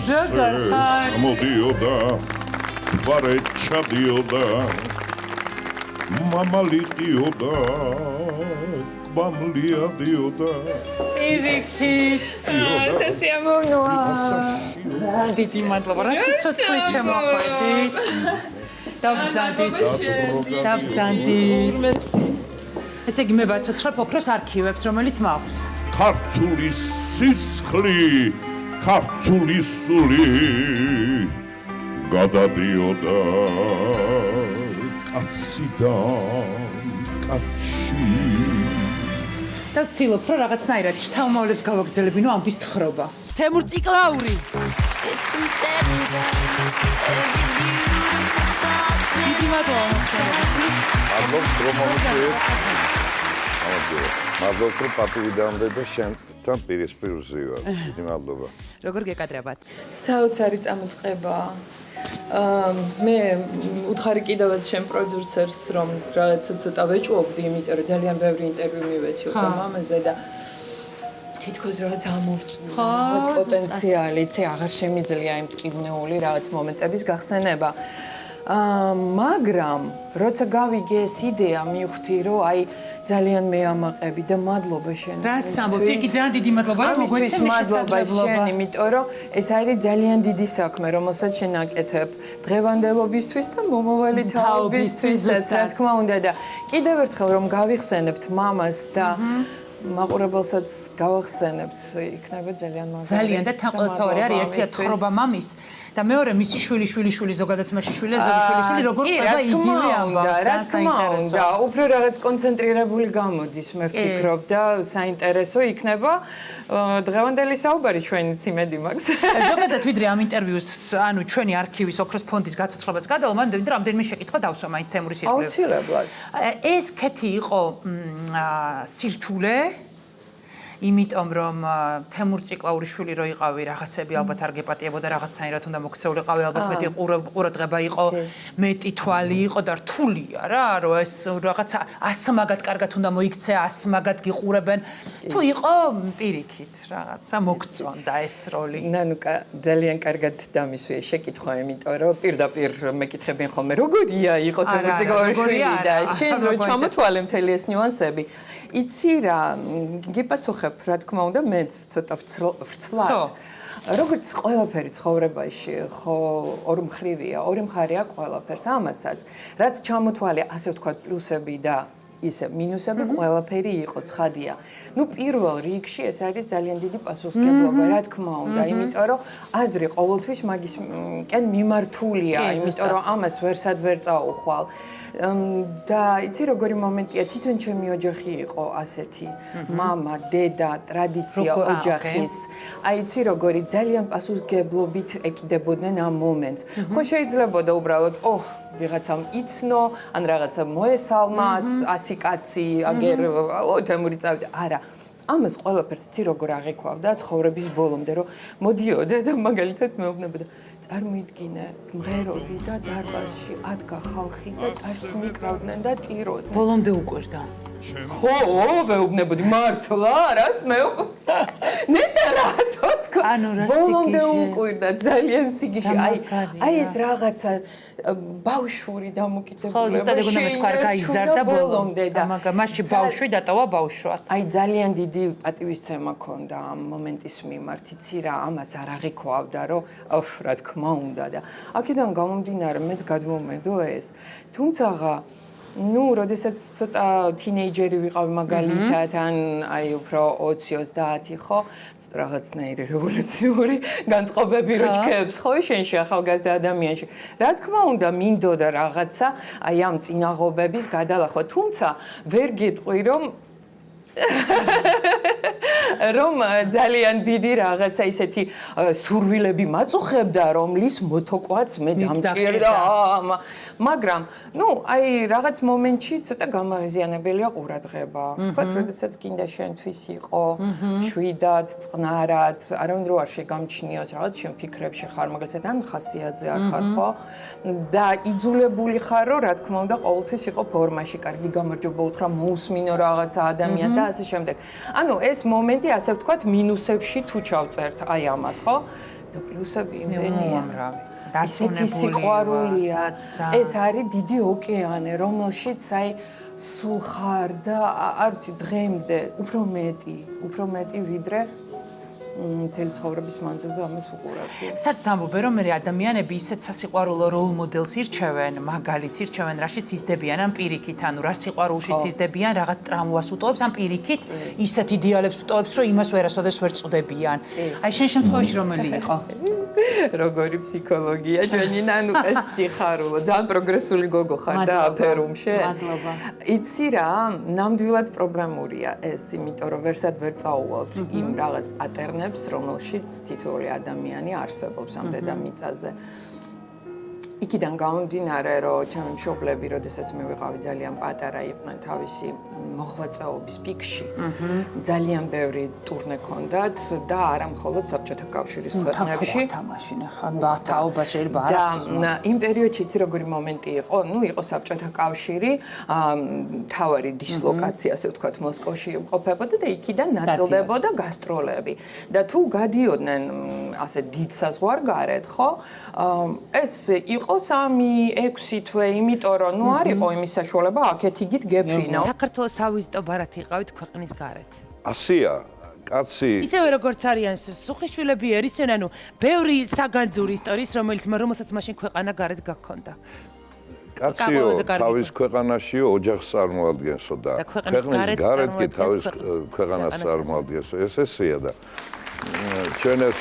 როგორ ხარ? მოდიოდა ვარე ჩადიოდა მამალი დიოდა კვამლია დიოდა პირიქით ესე სიამოვნოა. დიდი მადლობა რა ცოცხლი შემოხვედით დავბრძანდით ესე იგი მე ვაცოცხლებ ოქროს არქივებს რომელიც მაქვს ქართული სისხლი ქართული სული გადადიოდა კაციდან კაცში და ვცდილობ რომ რაღაცნაირად შთამომავლებს გავაგრძელებინო ამბის თხრობა თემურ ციკლაური დიდი მადლობა მადლობთ რომ პატივიდამდე და შენთან პირისპირ ვზივარ. დიდი მადლობა. როგორ გეკადრებათ? საოცარი წამოწყება. მე უთხარი კიდევაც შენ პროდიუსერს რომ რაღაცა ცოტა ვეჭვობდი, იმიტომ რომ ძალიან ბევრი ინტერვიუ მივეცი უკვე მამაზე და თითქოს რაღაც ამოვწურდა, რაღაც პოტენციალი, ცე აღარ შემიძლია იმ ტკივნეული რაღაც მომენტების გახსენება. მაგრამ როცა გავიგე ეს იდეა მივხვდი რომ აი ძალიან მეამაყები და მადლობა შენ. რას ამბობ? იგი ძალიან დიდი მადლობა რომ მოგვეცე მადლობა შენ, იმიტომ რომ ეს არის ძალიან დიდი საქმე, რომელსაც შენ აკეთებ დღევანდელობისთვის და მომავალი თაობისთვისაც, რა თქმა უნდა და კიდევ ერთხელ რომ გავიხსენებთ მამას და მაყურებელსაც გავახსენებთ, იქნება ძალიან მაგარი. ძალიან და თან ყოველთავარი არის ერთია თხრობა მამის და მეორე მისი შვილი ზოგადად მასში შვილი შვილი როგორ ხდება იგივე ამბავს ძალიან საინტერესო. და უფრო რაღაც კონცენტრირებული გამოდის მე ვფიქრობ და საინტერესო იქნება დღევანდელი საუბარი ჩვენიც იმედი მაქვს. ზოგადად ვიდრე ამ ინტერვიუს ანუ ჩვენი არქივის ოქროს ფონდის გაცოცხლებას გადავალ მან რამდენიმე შეკითხვა დავსვა მაინც თემურის ირგვლივ. აუცილებლად. ეს კეთი იყო სირთულე იმიტომ რომ თემურ ციკლაურიშვილი რო იყავი რაღაცები ალბათ არ გეპატიებოდა რაღაცნაირად უნდა მოქცეულიყავი ალბათ მეტი ყურადღება იყო მეტი თვალი იყო და რთულია რა რომ ეს რაღაცა ასე მაგად კარგად უნდა მოიქცე ასე მაგად გიყურებენ თუ იყო პირიქით რაღაცა მოგწონდა ეს როლი ნანუკა ძალიან კარგად დამისვია შეკითხვა იმიტომ რომ პირდაპირ მეკითხებიან ხოლმე როგორია იყო თემურ ციკლაურიშვილი და შენ რო ჩამოთვალე მთელი ეს ნიუანსები იცი რა გიპასუხებ რა თქმა უნდა მეც ცოტა ვრცლად როგორც ყველაფერი ცხოვრებაში ხო ორმხრივია ორი მხარე აქვს ყველაფერს ამასაც რაც ჩამოთვალე ასე ვთქვათ პლუსები და ისე მინუსები ყველაფერი იყო ცხადია. ნუ პირველ რიგში ეს არის ძალიან დიდი პასუხისმგებლობა, რა თქმა უნდა, იმიტომ რომ აზრი ყოველთვის მაგისკენ მიმართულია, იმიტომ რომ ამას ვერსად ვერ წაუხვალ. და იცი როგორი მომენტია, თვითონ ჩემი ოჯახი იყო ასეთი. მამა, დედა, ტრადიცია ოჯახის. აი იცი როგორი ძალიან პასუხისმგებლობით ეკიდებოდნენ ამ მომენტს. ხო შეიძლებოდა უბრალოდ, ვიღაცამ იცნო, ან რაღაცა მოესალმა, 100 კაცი, აგერ თემური წავიდა. არა. ამას ყველაფერს იცი როგორ აღიქვავდა ცხოვრების ბოლომდე, რომ მოდიოდა და მაგალითად მეუბნებოდა წარმოიდგინე, მღეროდი და დარბაზში ადგა ხალხი და ტარს მიკრავდნენ და ტიროდნენ. ბოლომდე უკვირდა. ხო, ვეუბნებოდი მართლა, რას მეუბნებოდი? ნეტა რატო თქვა? ბოლომდე უკვირდა ძალიან სიგიში. აი ეს რაღაცა ბავშვური დამოკიდებულება. ხო, ზუსტად ეგ უნდა მეთქვა, არ გაიზარდა ბოლომდე და მასში ბავშვი დატოვა ბავშვად. აი ძალიან დიდი პატივისცემა მქონდა ამ მომენტის მიმართ, იცი რა, ამას არ აღიქვავდა, რომ რა თქმა უნდა და აქედან გამომდინარე მეც გადმომედო ეს. თუმცა ნუ, როდესაც ცოტა თინეიჯერი ვიყავ მაგალითად, ან აი უფრო 20-30 ხო, რაღაცნაირი რევოლუციური განწყობები რო ჩქეებს, ხო, შენში ახალგაზრდა ადამიანში. რა თქმა უნდა, მინდოდა რაღაცა აი ამ წინაღობების გადალახვა, თუმცა ვერ გეტყვი რომ ძალიან დიდი რაღაცა ისეთი სურვილები მაწუხებდა, რომლის მოთოკვაც მე დამჭირდა. მაგრამ, ნუ, აი რაღაც მომენტში ცოტა გამაღიზიანებელია ყურადღება. ვთქვათ, როდესაც გინდა შენთვის იყო, მშვიდად, წყნარად, არავინ რო არ შეგამჩნიოს, რაღაც შენ ფიქრებში ხარ, მაგალითად, ან ხასიათზე არ ხარ, ხო? და იძულებული ხარ, რომ რა თქმა უნდა, ყოველთვის იყო ფორმაში. კარგი გამარჯობა უთხრა, მოусმინო რაღაცა ადამიანს და და ასე შემდეგ. ანუ ეს მომენტი ასე ვთქვათ მინუსებში თუ ჩავწერთ აი ამას, ხო? და პლუსები იმდენია. ისეთი სიყვარულია. ეს არის დიდი ოკეანე, რომელშიც აი სულ ხარ და არ ვიცი დღემდე უფრო მეტი ვიდრე მთელი ცხოვრების მანძილზე ამას უყურებდი. საერთოდ ამბობენ, რომ მე ადამიანები ისეთ სასიყვარულო როლ მოდელს ირჩევენ, მაგალითს ირჩევენ, რაშიც იზრდებიან, ან პირიქით, ანუ რა სიყვარულშიც იზრდებიან, რაღაც ტრამვას უტოვებს, ან პირიქით ისეთ იდეალებს უტოვებს, რომ იმას ვერასოდეს ვერ წუდებიან. აი შენ შემთხვევაში რომელი იყო? როგორი ფსიქოლოგია ჩვენი ნანუ ეს სიხარულო ძალიან პროგრესული გოგო ხარ და აფერუმში. მადლობა. იცი რა, ნამდვილად პრობლემურია ეს, იმიტომ რომ ვერსად ვერ წაუვალთ იმ რაღაც პატერნებს, რომელშიც თითოეული ადამიანი არსებობს ამ დედამიწაზე. იქიდან გამომდინარე, რომ ჩემი მშობლები, როდესაც მე ვიყავი ძალიან პატარა, იყვნენ თავისი მოღვაწეობის პიკში. ძალიან ბევრი ტურნე ჰქონდათ და არა მხოლოდ საბჭოთა კავშირის ქვეყნებში. თამაშინ ახლა თაობა შეიძლება არ არის. და იმ პერიოდში იცი როგორი მომენტი იყო? ნუ იყო საბჭოთა კავშირი, თავარი დისლოკაცია, ასე ვთქვათ, მოსკოვში იმყოფებოდა და იქიდან ნაწილდებოდა გასტროლები. და თუ გადიოდნენ ასე დიდ საზღვარგარეთ, ხო? ეს იყო 3-6 თვე, იმიტომ რომ ნუ არ იყო იმის საშუალება აქეთ იგით გეფრინო. საქართველოს ავიზიტო ბარათი იყავით ქვეყნის გარეთ. ასია, კაცი. ისევე როგორც არიან სუხიშვილები ერისენ, ანუ ბევრი საგანძური ისტორიის, რომელსაც მაშინ ქვეყანა გარეთ გაქონდა. კაციო, თავის ქვეყანაშიო ოჯახს წარმოადგენსო და ქვეყნის გარეთ კი თავის ქვეყანას წარმოადგენსო. ეს ესეა და ჩვენ ეს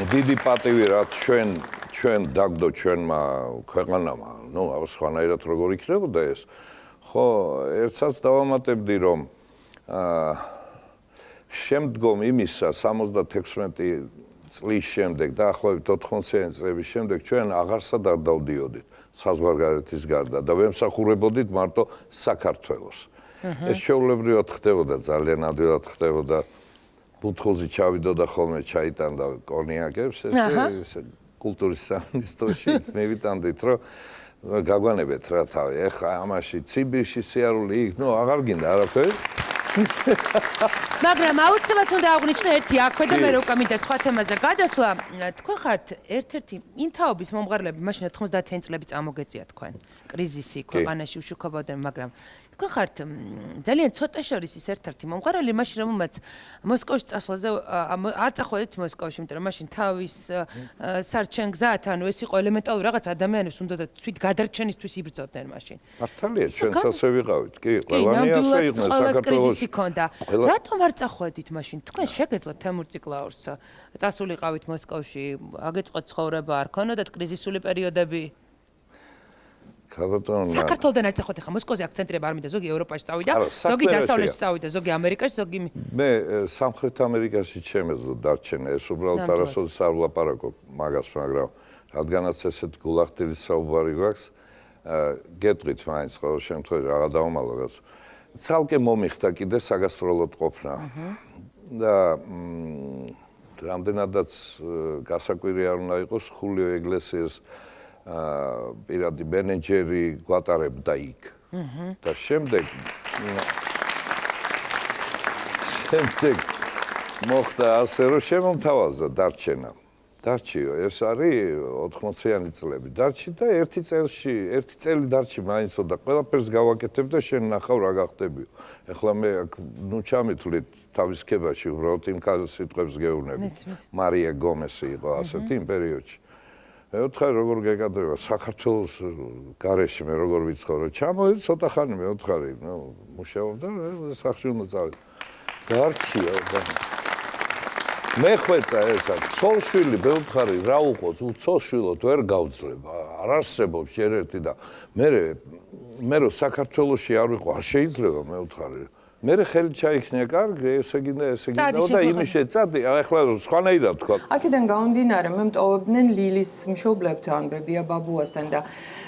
დიდი პატივი რაც ჩვენ დაგდო ჩვენმა ქვეყანამ, ნუ სხვანაირად როგორ იქნებოდა ეს. ხო, ერთსაც დავამატებდი, რომ შემდგომ იმისა 76 წლის შემდეგ და ახლავით 80-იანი წლების შემდეგ ჩვენ აღარსად არ დავდიოდით საზღვარგარეთის გარდა და ვემსახურებოდით მარტო საქართველოს. ეს ჩვეულებრივად ხდებოდა, ძალიან ადვილად ხდებოდა. ბუთხოზი ჩავიდოდა ხოლმე ჩაიტანდა კონიაკებს, ეს კულტურის სამინისტროში მივიტანდით, რომ გაგვანებეთ რა თავი. ეხლა ამაში ციბირში სიარული იქ, ნუ აღარ გინდა არაფერი. მაგრამ აუცილებლად უნდა აღვნიშნო ერთი აქვე და მე უკვე მინდა სხვა თემაზე გადასვლა. თქვენ ხართ ერთ-ერთი იმ თაობის მომღერლები, მაშინ 90-იანი წლები წამოგეწია თქვენ. კრიზისი ქვეყანაში უშუქებოდნენ, მაგრამ თქვენ ხართ ძალიან ცოტა შორის ის ერთ-ერთი მომღერალი, მაშინ რომელმაც მოსკოვში წასვლაზე არ წახვედით მოსკოვში, იმიტომ რომ მაშინ თავის სარჩენ გზად, ანუ ეს იყო ელემენტალური რაღაც ადამიანებს უნდა და თვით გადარჩენისთვის იბრძოდნენ მაშინ. მართალია, ჩვენც ასე ვიყავით, კი, ყველანი ასე იყვნენ საქართველოში. რატომ არ წახვედით მაშინ? თქვენ შეგეძლოთ თემურ ციკლაურს წასულიყავით მოსკოვში, აგეწყოთ ცხოვრება, არ ქონოდათ კრიზისული პერიოდები? საქართველოსთან არ წახვედით, ხა მოსკოვზე აქცენტირება არ მინდა, ზოგი ევროპაში წავიდა, ზოგი დასავლეთში წავიდა, ზოგი ამერიკაში, ზოგი მე სამხრეთ ამერიკაში შემეძლო დარჩენა, ეს უბრალოდ არასოდეს არ ვლაპარაკობ მაგას, მაგრამ რადგანაც ესეთ გულახდილის საუბარი გვაქვს, გეტყვით მაინც ყოველ შემთხვევაში რაღა დავამალო რაც ცალკე მომიხდა კიდე საგასტროლოდ ყოფნა და რამდენადაც გასაკვირი არ უნდა იყოს ხულიო ეგლესიას პირადი მენეჯერი გვატარებდა იქ და შემდეგ მოხდა ასე რომ შემომთავაზა დარჩენა დარჩიო ეს არის 80-იანი წლები დარჩი და ერთი წელი დარჩი მაინცო და ყველაფერს გავაკეთებ და შენ ნახავ რა გახდებიო ეხლა მე ნუ ჩამithვლით თავის ქებაში უბრალოდ იმ სიტყვებს გეუბნები მარია გომესი იყო ასეთი იმ პერიოდში მე ვთხარი როგორ გეკადრება საქართველოს გარეშე მე როგორ ვიცხოვრო ჩამოვედი ცოტა ხანი მე ვთხარი ნუ მუშაობდა სახში უნდა წავიდე დარჩიო და მე ხვეწა ესა ცოლშვილი მე ვთხარი რა უყოთ უცოლშვილოდ ვერ გავძლებ არ არსებობს შერერთი და მე რო საქართველოში არ ვიყო არ შეიძლება მე ვთხარი მე ხელი ჩაიქნია კარგი ესე გინდა და იმის შეწადი ახლა სხვანაირად თქვა აქედან გამომდინარე მე მტოვებდნენ ლილის მშობლებთან ბებია ბაბუასთან და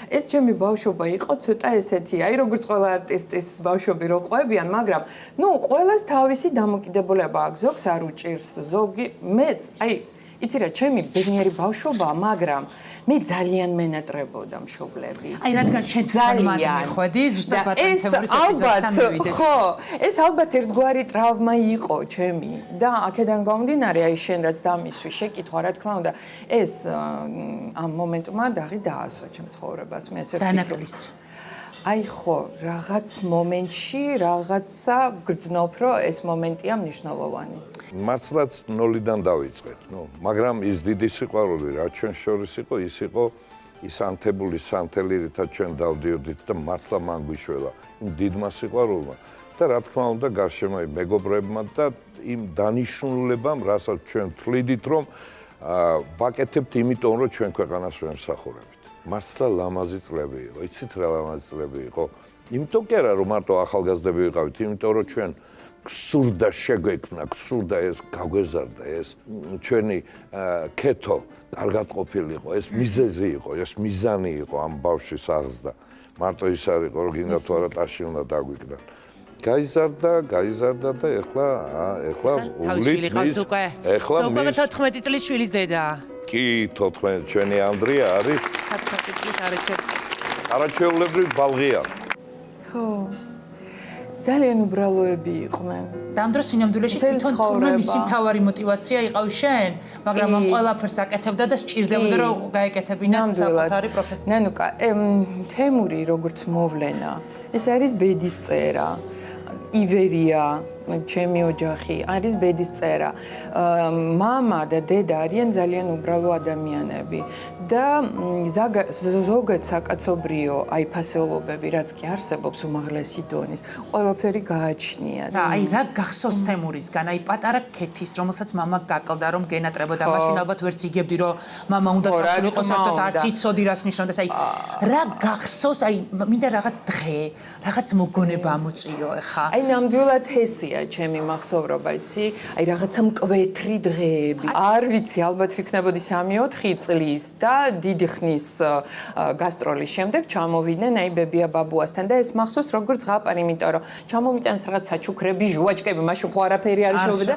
ეს ჩემი ბავშვობა იყო ცოტა ესეთი აი როგორც ყველა არტისტის ბავშვები რო ყვებიან მაგრამ ნუ ყველას თავისი დამოკიდებულება აქვს ზოგს არ უჭირს ზოგი მეც აი იცი რა, ჩემი ბედნიერი ბავშვობაა, მაგრამ მე ძალიან მენატრებოდა მშობლები. აი რადგან შენ ძალიან მიხვედი, ზუსტად ბატონთებურის ეპიზოდთან მივიდეთ. ხო, ეს ალბათ ერთგვარი ტრავმა იყო ჩემი და აქედან გამომდინარე, აი შენ რაც დამისვი შეკითხვა, რა თქმა უნდა, ეს ამ მომენტმა დაღი დაასვა ჩემ ცხოვრებას, მე ესე დანაკლის. აი ხო, რაღაც მომენტში რაღაცა გრძნობ, რომ ეს მომენტია მნიშვნელოვანი. მართლაც ნოლიდან დავიწყეთ, მაგრამ ის დიდი სიყვარული რა ჩვენ შორის იყო, ის იყო ის ანთებული სანთელი, რითაც ჩვენ დავდიოდით და მართლა მან გვიშველა იმ დიდმა სიყვარულმა და რა თქმა უნდა გარშემო მეგობრებმა და იმ დანიშნულებამ, რასაც ჩვენ თვლიდით, რომ ვაკეთებთ იმიტომ, რომ ჩვენ ქვეყანას ვემსახურებთ. მართლა ლამაზი წლები იყო, იცით რა ლამაზი წლები იყო? იმიტომ კი არა, რომ მარტო ახალგაზრდები ვიყავით, იმიტომ რომ ჩვენ გსურდა შეგვექმნა, გსურდა ეს გაგვეზარდა, ეს ჩვენი ქეთო კარგად ყოფილიყო, ეს მიზეზი იყო, ეს მიზანი იყო ამ ბავშვის აღზრდა. მარტო ის არ იყო, რომ გინდა თუ არა ტაში უნდა დაგვიკრან. გაიზარდა და ეხლა უვლით მის ეხლა მის 14 წლის შვილის დედა. კი 14 ჩვენი ანდრია არის 14 წლის არაჩვეულებრივი ბალღია. ხო. ძალიან უბრალოები იყვნენ. ამ დროს სინამდვილეში თვითონ თურმე მისი მთავარი мотиваცია იყავი შენ, მაგრამ ამ ყველაფერს აკეთებდა და სჭირდებოდა რომ გაეკეთებინათ საკუთარი პროფესია. ნანუკა, თემური როგორც მოვლენა, ეს არის ბედის წერა. ივერია, ჩემი ოჯახი, არის ბედის წერა. მამა და დედა არიან ძალიან უბრალო ადამიანები და ზოგად საკაცობრიო აი ფასეულობები, რაც კი არსებობს უმაღლესი დონის, ყველაფერი გააჩნიათ. და აი რა გახსოვს თემურისგან, აი პატარა ქეთის, რომელსაც მამა გაკლდა, რომ გენატრებოდა, მაშინ ალბათ ვერც იგებდი, რომ მამა უნდა წასულიყო საერთოდ არც იცოდი რას ნიშნავდა, აი რა გახსოვს, აი მინდა რაღაც დღე, რაღაც მოგონება ამოწიო ეხა. აი ნამდვილად ესია ჩემი მახსოვრობა, იცი? აი რაღაცა მკვეთრი დღეები. არ ვიცი, ალბათ ვიქნებოდი 3-4 წლის და დიდი ხნის გასტროლის შემდეგ ჩამოვიდნენ აი ბებია ბაბუასთან და ეს მახსოვს როგორც ზღაპარი, იმიტომ რომ ჩამოვიტანეს რაღაც საჩუქრები, ჟუაჭკები, მაშინ ხო არაფერი არ შევიდა.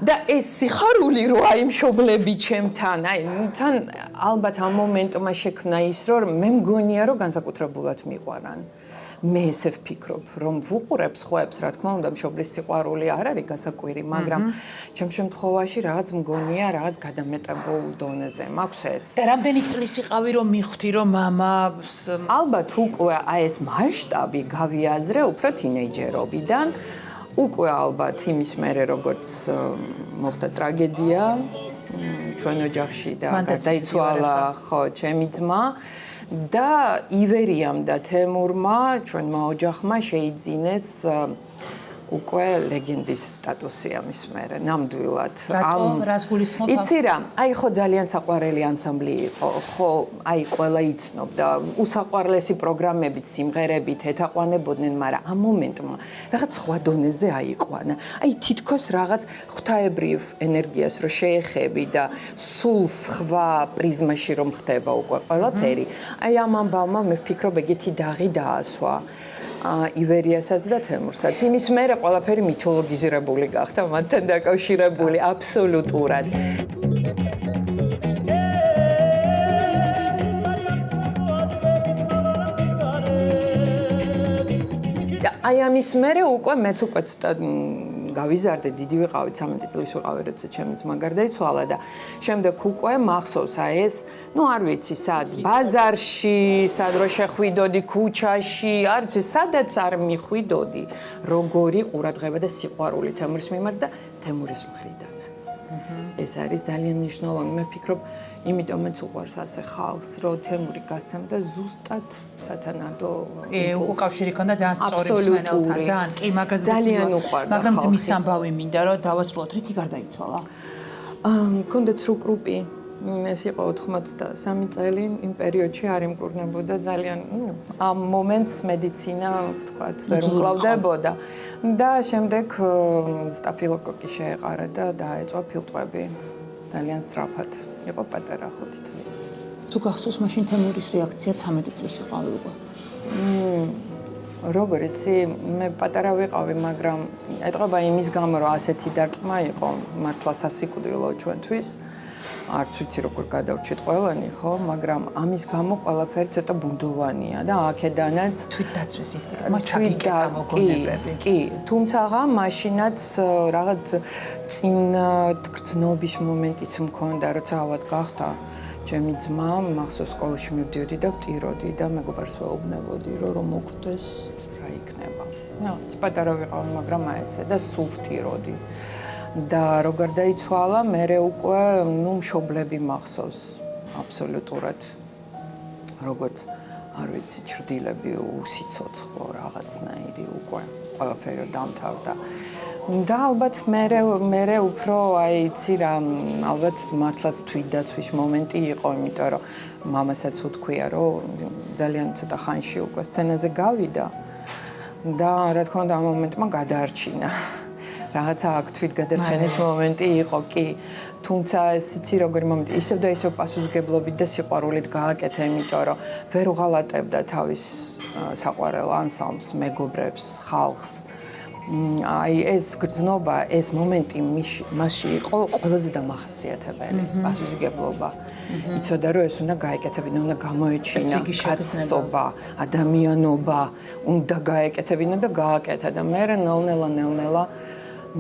და ეს სიხარული რო აი მშობლები ჩემთან, აი თან ალბათ ამ მომენტმა შექმნა ის, რომ მე მგონია რომ განსაკუთრებულად მიყვარან. მე ესე ვფიქრობ, რომ ვუყურებ სხვებს, რა თქმა უნდა, მშობლის სიყვარული არ არის გასაკვირი, მაგრამ ჩემ შემთხვევაში რაღაც მგონია, რაღაც გადამეტებულ დონეზე. მაქვს ეს. და რამდენი წლის იყავი, რომ მიხვდი, რომ მამა ალბათ უკვე აი ეს მასშტაბი გავიაზრე უფრო თინეიჯერობიდან. უკვე ალბათ იმის მერე როგორც მოხდა ტრაგედია ჩვენ ოჯახში და გადაიცვალა ხო ჩემი ძმა. და ივერიამ და თემურმა ჩვენმა ოჯახმა შეიძინეს უკვე ლეგენდის სტატუსი ამის მერე, ნამდვილად. რას გულისხმობ? იცი რა, აი ხო ძალიან საყვარელი ანსამბლი იყო, ხო, აი ყველა იცნობდა, უსაყვარლესი პროგრამებით, სიმღერებით ეთაყვანებოდნენ, მაგრამ ამ მომენტმა რაღაც სხვა დონეზე აიყვანა. აი თითქოს რაღაც ღვთაებრივ ენერგიას რო შეეხები და სულ სხვა პრიზმაში რომ ხდება უკვე ყველაფერი. აი ამ ამბავმა მე ვფიქრობ ეგეთი დაღი დაასვა. ივერიასაც და თემურსაც. იმის მერე ყველაფერი მითოლოგიზირებული გახდა, მათთან დაკავშირებული აბსოლუტურად. აი ამის მერე უკვე მეც უკვე გავიზარდე, დიდი ვიყავი, 13 წლის ვიყავი, როცა ჩემი ძმა გარდაიცვალა და შემდეგ უკვე მახსოვს აი ეს, არ ვიცი, სად, ბაზარში, სად რო შეხვიდოდი ქუჩაში, არ ვიცი, სადაც არ მიხვიდოდი, როგორი ყურადღება და სიყვარული თემურის მიმართ და თემურის მხრიდანაც. ეს არის ძალიან მნიშვნელოვანი, მე ვფიქრობ, იმიტომაც უყვარს ასე ხალხს, რომ თემური გასცემდა ზუსტად სათანადო იმპულსი. უკავშირი ქონდა ძალიან სწორი მსმენელთან, ძალიან კი მაგაზე ძალიან უყვარდა. მაგრამ ძმის ამბავი მინდა რომ დავასრულოთ, რითი გარდაიცვალა? მქონდა ცრუკრუპი. ეს იყო 83 წელი, იმ პერიოდში არ იმკურნებოდა ძალიან, ამ მომენტს მედიცინა, ვთქვათ, ვერ უკლავდებოდა. და შემდეგ სტაფილოკოკი შეეყარა და დაეწვა ფილტვები. ძალიან სწრაფად. იყო პატარა 5 წლის. თუ გახსოვს მაშინ თემურის რეაქცია 13 წლის იყავი უკვე. როგორ იცი, მე პატარა ვიყავი, მაგრამ ეტყობა იმის გამო, რომ ასეთი დარტყმა იყო, მართლა სასიკვდილო ჩვენთვის. არც ვიცი როგორ გადავრჩით ყველანი, ხო, მაგრამ ამის გამო ყველაფერი ცოტა ბუნდოვანია და აქედანაც თვით დაცვის ინსტინქტმა ჩაგიკეტა მოგონებები. კი, თუმცა მაშინაც რაღაც წინ გრძნობის მომენტიც მქონდა, როცა ავად გახდა ჩემი ძმა, მახსოვს სკოლაში მივდიოდი და ვტიროდი და მეგობარს ვეუბნებოდი, რომ მოკვდეს რა იქნება. რაღაც პატარა ვიყავი, მაგრამ აი ესე და სულ ვტიროდი. და როგორ დაიცვალა, მე უკვე მშობლები მახსოვს აბსოლუტურად. როგორც არ ვიცი, ჭრდილები უსიცოცხლო რაღაცნაირი უკვე ყველაფერი დამთავრდა. და ალბათ მე უფრო აი იცი რა, ალბათ მართლაც თვითდაცვის მომენტი იყო, იმიტომ რომ მამასაც უთქვია, რომ ძალიან ცოტა ხანში უკვე სცენაზე გავიდა და რა თქმა უნდა ამ მომენტმა გადაარჩინა. რაღაცა აქ თვითგადარჩენის მომენტი იყო, კი. თუმცა ეს იცი როგორი მომენტი, ისევ და ისევ პასუხისგებლობით და სიყვარულით გააკეთა, იმიტომ რომ ვერ უღალატებდა თავის საყვარელ ანსამბლს, მეგობრებს, ხალხს. აი ეს გრძნობა, ეს მომენტი მასში იყო ყველაზე დამახასიათებელი, პასუხისგებლობა. იცოდა რომ ეს უნდა გაეკეთებინა, უნდა გამოეჩინა კაცობა, ადამიანობა, უნდა გაეკეთებინა და გააკეთა და მე ნელ-ნელა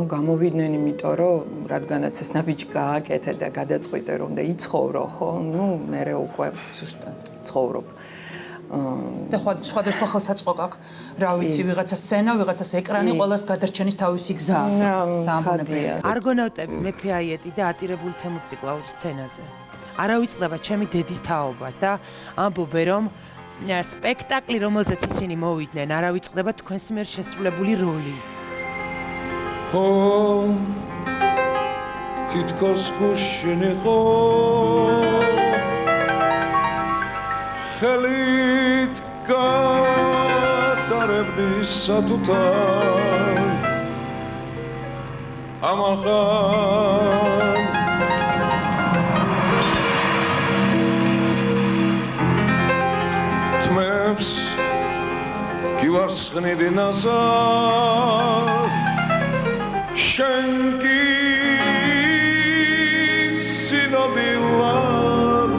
გამოვიდნენ, იმიტომ რომ რადგანაც ეს ნაბიჯი გააკეთე და გადაწყვიტე რომ და იცხოვრო, ხო, მე უკვე ზუსტად ცხოვრობ. და სხვადასხვა ხელსაწყო გაქვს. რა ვიცი, ვიღაცა სცენა, ვიღაცას ეკრანი, ყველას გადარჩენის თავისი გზა. ძალიან. არგონავტები, მეფე აიეტი და ატირებული თემურწიკლაურის სცენაზე. არა ვიწდება ჩემი დედის თაობას და ამბობენ რომ სპექტაკლი, რომელზეც ისინი მოვიდნენ, არა ვიწდება თქვენს მიერ შესრულებული როლი. თითქოს გუშინი ხო ხელით გატარებდი სათუთარ ამახან თმებს გივარცხნიდი ნაზარ შენ კი სინოდილად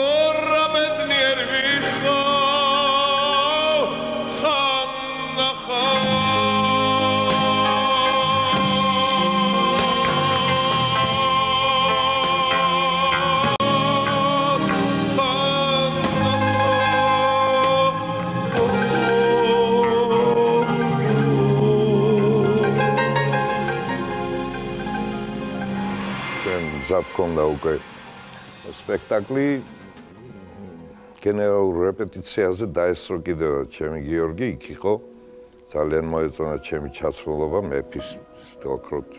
ორა ბედნიერ ვიხავ ხანახან მზად ქონდა უკვე სპექტაკლი გენერალურ რეპეტიციაზე დაესწრო კიდევ ჩემი გიორგი იქ იყო ძალიან მოეწონა ჩემი ჩაცმულობა მეფის ოქროთ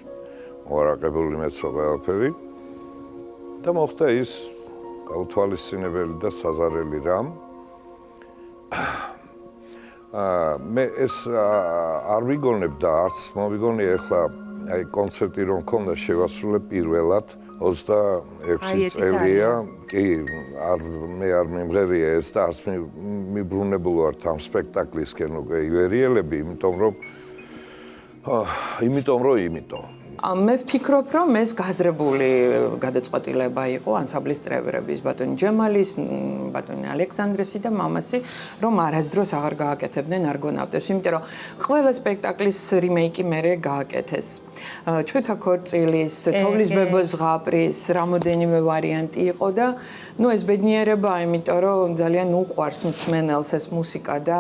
მოარაყებული მეცო ყველაფერი და მოხდა ის გაუთვალისწინებელი და საზარელი რამ მე ეს არ ვიგონებ და არც მომიგონია ახლა აი კონცერტი რომ მქონდა შევასრულე პირველად 26 წელია, კი, მე არ მიმღერია ეს და არც მიბრუნებულ ვარ ამ სპექტაკლისკენ უკვე ივერიელები, იმიტომ რომ მე ვფიქრობ, რომ ეს გაზრებული გადაწყვეტილება იყო ანსამბლის წევრების, ბატონი ჯემალის, ბატონი ალექსანდრესი და მამასი, რომ არასდროს აღარ გააკეთებდნენ არგონავტებს, იმიტომ რომ ყველა სპექტაკლის რიმეიკი მერე გააკეთეს. ჩვეთა ქორწილის, თოვლის ბებოს ზღაპრის, რამოდენიმე ვარიანტი იყო და ეს ბედნიერებაა, იმიტომ რომ ძალიან უყვარს მსმენელს ეს მუსიკა და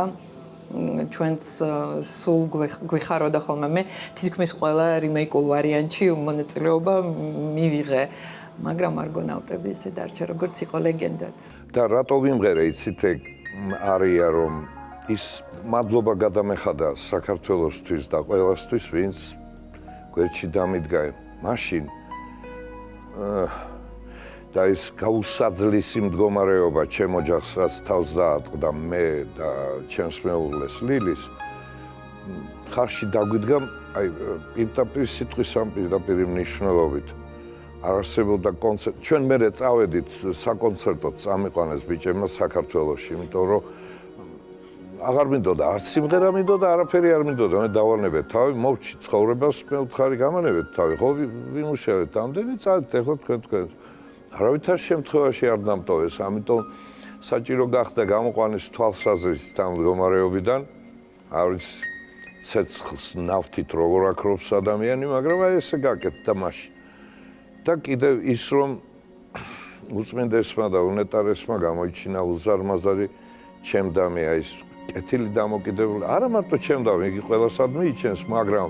ჩვენც სულ გვიხაროდა ხოლმე მე თითქმის ყველა რიმეიკულ ვარიანტში მონაწილეობა მივიღე, მაგრამ არგონავტები ესე დარჩა როგორც იყო ლეგენდად. და რატო ვიმღერე იცით არია რომ ის მადლობა გადამეხადა საქართველოსთვის და ყველასთვის ვინც გვერდში დამიდგა მაშინ და ის გაუსაძლისი მდგომარეობა ჩემ ოჯახს რაც თავს დაატყდა მე და ჩემს მეუღლეს ლილის ხარში დაგვიდგა აი პირდაპირ სიტყვის ამ პირდაპირ მნიშვნელობით არ არსებობდა კონცერტი ჩვენ მერე წავედით საკონცერტოდ წამიყვანეს ბიჭებმა საქართველოში იმიტომ რომ აღარ მინდოდა, არც სიმღერა მინდოდა, არაფერი არ მინდოდა. მე დავარნებეთ თავი, მოვჭი ცხოვრებას, მე უთხარი გამანებეთ თავი, ხო ვიმუშავეთ ამდენი წადით, ეხლა თქვენ. არავითარ შემთხვევაში არ დამტოვეს, ამიტომ საჭირო გახდა გამოყვანის თვალსაზრისით ამ მდგომარეობიდან. არ ვიცი, ცეცხლს ნავთით როგორ აქრობს ადამიანი, მაგრამ აი ესე გაკეთდა მაშინ. და კიდევ ის რომ უწმინდესმა და უნეტარესმა გამოიჩინა უზარმაზარი ჩემდამი აი ეს კეთილი დამოკიდებული, არა მარტო ჩემდამი, იგი ყველასად მიიჩენს, მაგრამ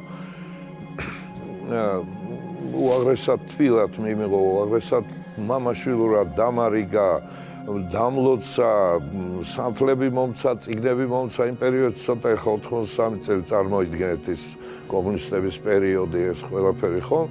უაღრესად თბილად მიიღო, უაღრესად მამაშვილურად დამარიგა, დამლოცა, სანთლები მომცა, წიგნები მომცა, იმ პერიოდში ცოტა ეხლა 83 წელი წარმოიდგინეთ ის კომუნისტების პერიოდი, ეს ყველაფერი ხო?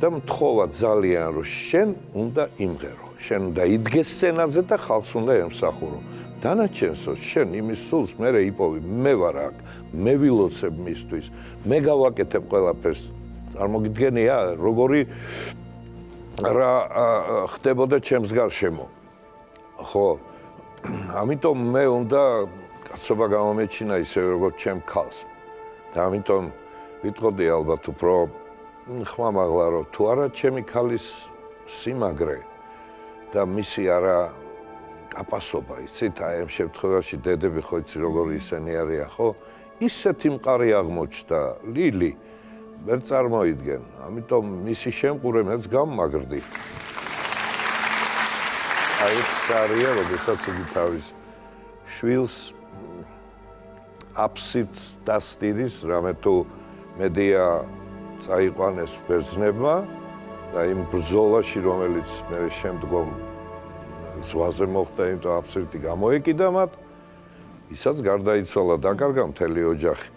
და მთხოვა ძალიან რომ შენ უნდა იმღერო, შენ უნდა იდგეს სცენაზე და ხალხს უნდა ემსახურო. დანარჩენსო შენ იმის სულს მე იპოვი, მე ვარ აქ, მე ვილოცებ მისთვის, მე გავაკეთებ ყველაფერს. წარმოგიდგენია როგორი რა ხდებოდა ჩემს გარშემო. ხო, ამიტომ მე უნდა კაცობა გამომეჩინა ისევე როგორც ჩემ ქალს. და ამიტომ ვიტყოდი ალბათ უფრო ხმამაღლა რომ თუ არა ჩემი ქალის სიმაგრე და მისი არა კაპასობა, იცით, აი ამ შემთხვევაში დედები ხო იცი როგორი ისენი არიან, ხო? ისეთი მყარი აღმოჩნდა ლილი ვერ წარმოიდგენ. ამიტომ მისი შემყურე მეც გამმაგრდი. აი სარია, როდესაც იგი თავის შვილს აფსიდს დასტირის, რამე თუ მედია წაიყვანეს ბერძნებმა და იმ ბრძოლაში, რომელიც მე შემდგომ ზღვაზე მოხდა, იმიტომ აფსიდი გამოეკიდა მათ, ისაც გარდაიცვალა, დაკარგა მთელი ოჯახი.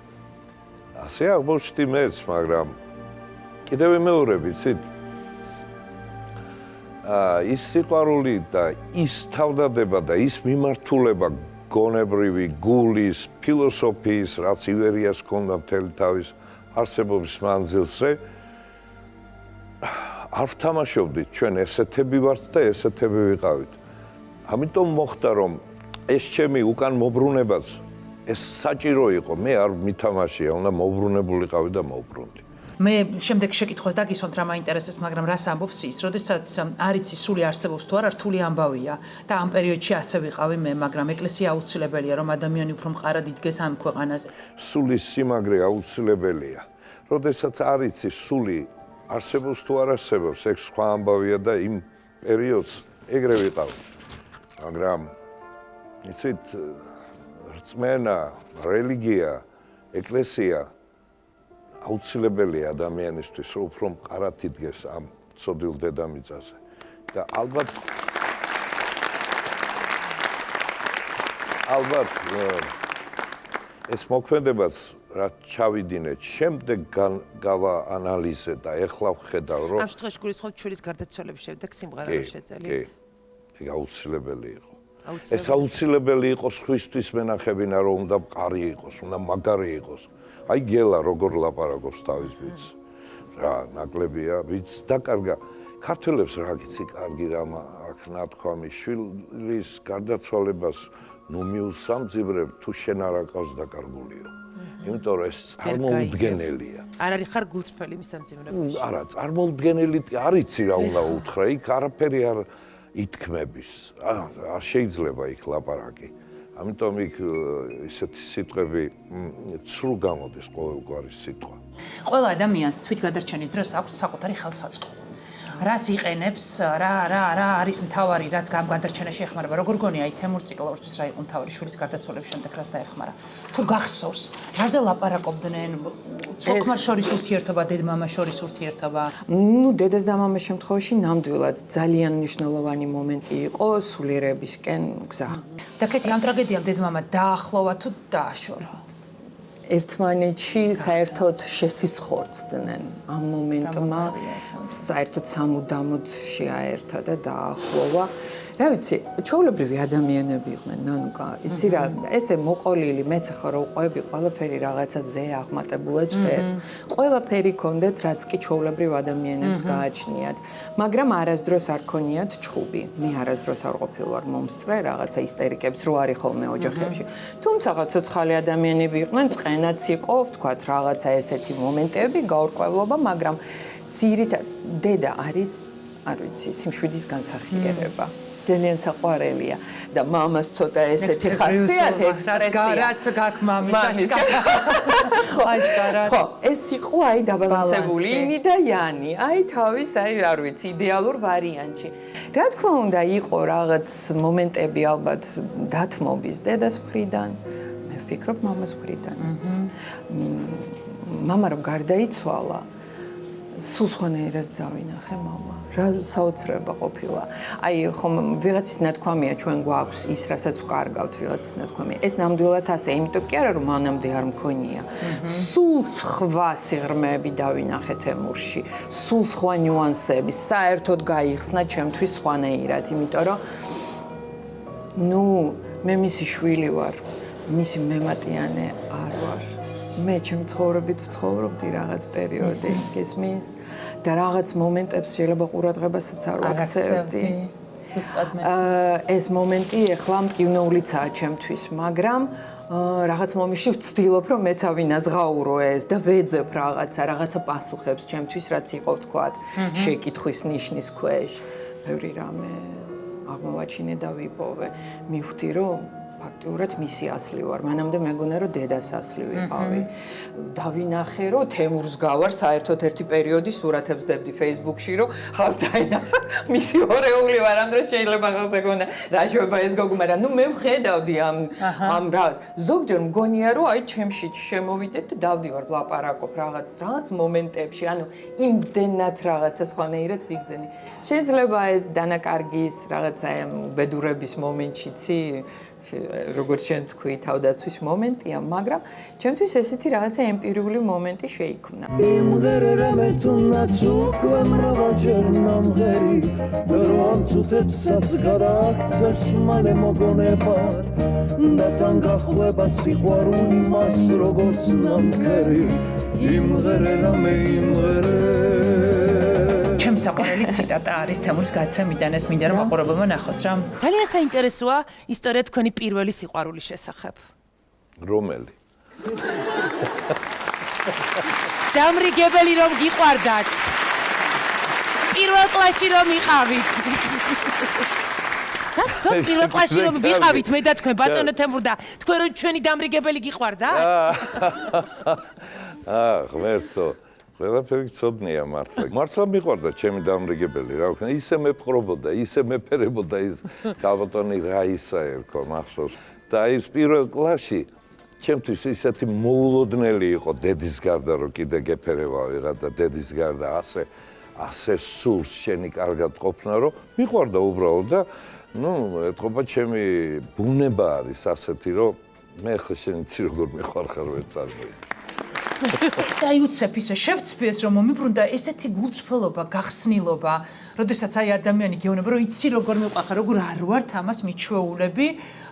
ასე აღმოჩნდი მეც, მაგრამ კიდევ მეორე ვიცით, ის სიყვარული და ის თავდადება და ის მიმართულება გონებრივი, გულის, ფილოსოფიის, რაც ივერიას ჰქონდა მთელი თავის არსებობის მანძილზე, არ ვთამაშობდით, ჩვენ ესეთები ვართ და ესეთები ვიყავით. ამიტომ მოხდა, რომ ეს ჩემი უკან მობრუნებაც, ეს საჭირო იყო, მე არ მითამაშია, უნდა მოbrunებულიყავი და მოვბრუნდი. მე შემდეგ შეკითხვას დაგისვამთ რა მაინტერესებს, მაგრამ რას ამბობს ის, როდესაც არ იცი სული არსებობს თუ არა, რთული ამბავია და ამ პერიოდში ასე ვიყავი მე, მაგრამ ეკლესია აუცილებელია, რომ ადამიანი უფრო მყარად იდგეს ამ ქვეყანაზე. სულის სიმაგრე აუცილებელია. როდესაც არ იცი სული არსებობს თუ არ არსებობს, ეს სხვა ამბავია და იმ პერიოდს ეგრე ვიყავი. მაგრამ იცით, რწმენა, რელიგია, ეკლესია აუცილებელია ადამიანისთვის, რომ უფრო მყარად იდგეს ამ ცოდვილ დედამიწაზე. და ალბათ ეს მოქმედებაც რაც ჩავიდინეთ, შემდეგ გავაანალიზე და ეხლა ვხედავ, რომ ამ შემთხვევაში გულისხმობ ჩვეულის გარდაცვალების შემდეგ სიმღერა რომ შეძელი. კი, ეგ აუცილებელი იყო. ეს აუცილებელი იყო სხვისთვის მენახებინა, რომ უნდა მყარი იყოს, უნდა მაგარი იყოს. აი გელა როგორ ლაპარაკობს თავის ვიცს. რა ნაკლებია, ვიცს დაკარგა. ქართველებს რა გიცი კარგი რამ აქ ნათქვამი შვილის გარდაცვალებას ნუ მიუსამძიბრებ თუ შენ არ აკავს დაკარგულიო. იმიტომ რომ ეს წარმოუდგენელია. არ არის ხარ გულწრფელი მის სამძიმრებაში. არა, წარმოუდგენელი არ იცი რა უნდა უთხრა, იქ არაფერი არ ითქმების. არ შეიძლება იქ ლაპარაკი. ამიტომ იქ ისეთი სიტყვები ცრუ გამოდის ყოველგვარი სიტყვა. ყველა ადამიანს თვითგადარჩენის დროს აქვს საკუთარი ხელსაწყო. რას იყენებს, რა არის მთავარი, რაც გამგადარჩენაში ეხმარება. როგორ გონია აი თემურ ციკლაურისთვის რა იყო მთავარი შვილის გარდაცვალების შემდეგ რას დაეხმარა? თუ გახსოვს, რაზე ლაპარაკობდნენ? ცოლ-ქმარ შორის ურთიერთობა, დედ-მამას შორის ურთიერთობა? ნუ დედას და მამას შემთხვევაში ნამდვილად ძალიან მნიშვნელოვანი მომენტი იყო სულიერებისკენ გზა. და კეთი ამ ტრაგედიამ დედ-მამა დაახლოვა თუ დააშორა? ერთმანეთში საერთოდ შესისხორცდნენ ამ მომენტმა საერთოდ სამუდამოდ შეაერთა და დაახლოვა რა ვიცი ჩვეულებრივი ადამიანები იყვნენ ნანუკა იცი რა ესე მოყოლილი მეც ახლა რო ყვები ყველაფერი რაღაცა ზე აღმატებულად ჭერს ყველაფერი კონდეთ რაც კი ჩვეულებრივ ადამიანებს გააჩნიათ მაგრამ არასდროს არ ქონიათ ჩხუბი მე არასდროს არ ყოფილვარ მომსწრე რაღაცა ისტერიკებს რო არის ხოლმე ოჯახებში თუმცა ცოცხალი ადამიანები იყვნენ წყენაც იყო ვთქვათ რაღაცა ესეთი მომენტები გაურკვევლობა მაგრამ ძირითადად დედა არის არ ვიცი სიმშვიდის განსახიერება ძალიან საყვარელია და მამას ცოტა ესეთი ხასიათი ექსპრესია რაც გაქვს მამის აშკარად ხო ეს იყო აი დაბალანსებული ინი და იანი აი თავის აი არ ვიცი იდეალურ ვარიანტში რა თქმა უნდა იყო რაღაც მომენტები ალბათ დათმობის დედას მხრიდან მე ვფიქრობ მამას მხრიდანაც მამა რომ გარდაიცვალა სულ სხვანაირად დავინახე მამა რა საოცრება ყოფილა აი ხომ ვიღაცის ნათქვამია ჩვენ გვაქვს ის რასაც ვკარგავთ ვიღაცის ნათქვამია ეს ნამდვილად ასე იმიტომ კი არა რომ მანამდე არ მქონია სულ სხვა სიღრმეები დავინახე თემურში სულ სხვა ნიუანსები საერთოდ გაიხსნა ჩემთვის სხვანაირად იმიტომ რომ ნუ მე მისი შვილი ვარ მისი მემატიანე არ ვარ მე ჩემ ცხოვრებით ვცხოვრობდი რაღაც პერიოდი ისმის და რაღაც მომენტებს შეიძლება ყურადღებასაც არ ვაქცევდი ეს მომენტი ეხლა მტკივნეულიცაა ჩემთვის მაგრამ რაღაც მომენტში ვცდილობ რომ მეც ავინაზღაურო ეს და ვეძებ რაღაცა პასუხებს ჩემთვის რაც იყო ვთქვათ შეკითხვის ნიშნის ქვეშ ბევრი რამე აღმოვაჩინე და ვიპოვე მივხვდი რომ ფაქტიურად მისი ასლი ვარ. მანამდე მეგონა რომ დედას ასლი ვიყავი. დავინახე რომ თემურს გავარ საერთოდ ერთი პერიოდი სურათებს დებდი Facebook-ში რომ ხალს დაინახა მისი ორეული ვარ ამ დროს შეიძლება ხალს ეგონა რა შეიძლება ეს გოგო მაგრამ ნუ მე ვხედავდი ამ რა ზოგჯერ მგონია რომ აი ჩემში შემოვიდეთ და დავდივარ ვლაპარაკობ რაღაც მომენტებში ანუ იმდენად რაღაცა სხვანაირად ვიგრძენი. შეიძლება ეს დანაკარგის რაღაცა ბედურების მომენტშიცი როგორც შენ თქვი თავდაცვის მომენტია, მაგრამ ჩემთვის ესეთი რაღაცა ემპირიული მომენტი შეიქმნა. იმღერერა მე თუნდაც უკვე მრავალჯერ მომღერი და რომ ცუცებსაც გადააქცევს მალე მოგონება და თან გახვება სიყვარული მას როგორც ნამქერი იმღერერა მე იმღერე ჩემს საყვარელი ციტატა არის თემურს გაცემიდან ეს მინდა რომ მაყურებელმა ნახოს რა. ძალიან საინტერესოა ისტორია თქვენი პირველი სიყვარულის შესახებ. რომელი? დამრიგებელი რომ გიყვარდათ. პირველ კლასში რომ იყავით. გახსოვთ პირველ კლასში რომ ვიყავით მე და თქვენ ბატონო თემურ და თქვენ რომ ჩვენი დამრიგებელი გიყვარდათ? ღმერთო ყველაფერი ცოდნია მართლა. მართლა მიყვარდა ჩემი დამრიგებელი, რა ვქნა, ისე მეფხრობოდა, ისე მეფერებოდა ის ქალბატონი რაისა ერქვა მახსოვს. და ის პირველ კლასში ჩემთვის ისეთი მოულოდნელი იყო დედის გარდა რომ კიდე გეფერება ვიღა და დედის გარდა ასე სურს შენი კარგად ყოფნა რომ მიყვარდა უბრალოდ და ნუ ეთქობა ჩემი ბუნება არის ასეთი რომ მე ხა შენ იცი როგორ მიყვარხარ ვერ წარბია. აი უცებ ისე შევწფიეს რომ მომიბრუნდა ესეთი გულწრფელობა, გახსნილობა, როდესაც აი ადამიანი გეუბნება რომ იცი როგორ მიყვარხარ, როგორ არ ვართ ამას მიჩვეულები,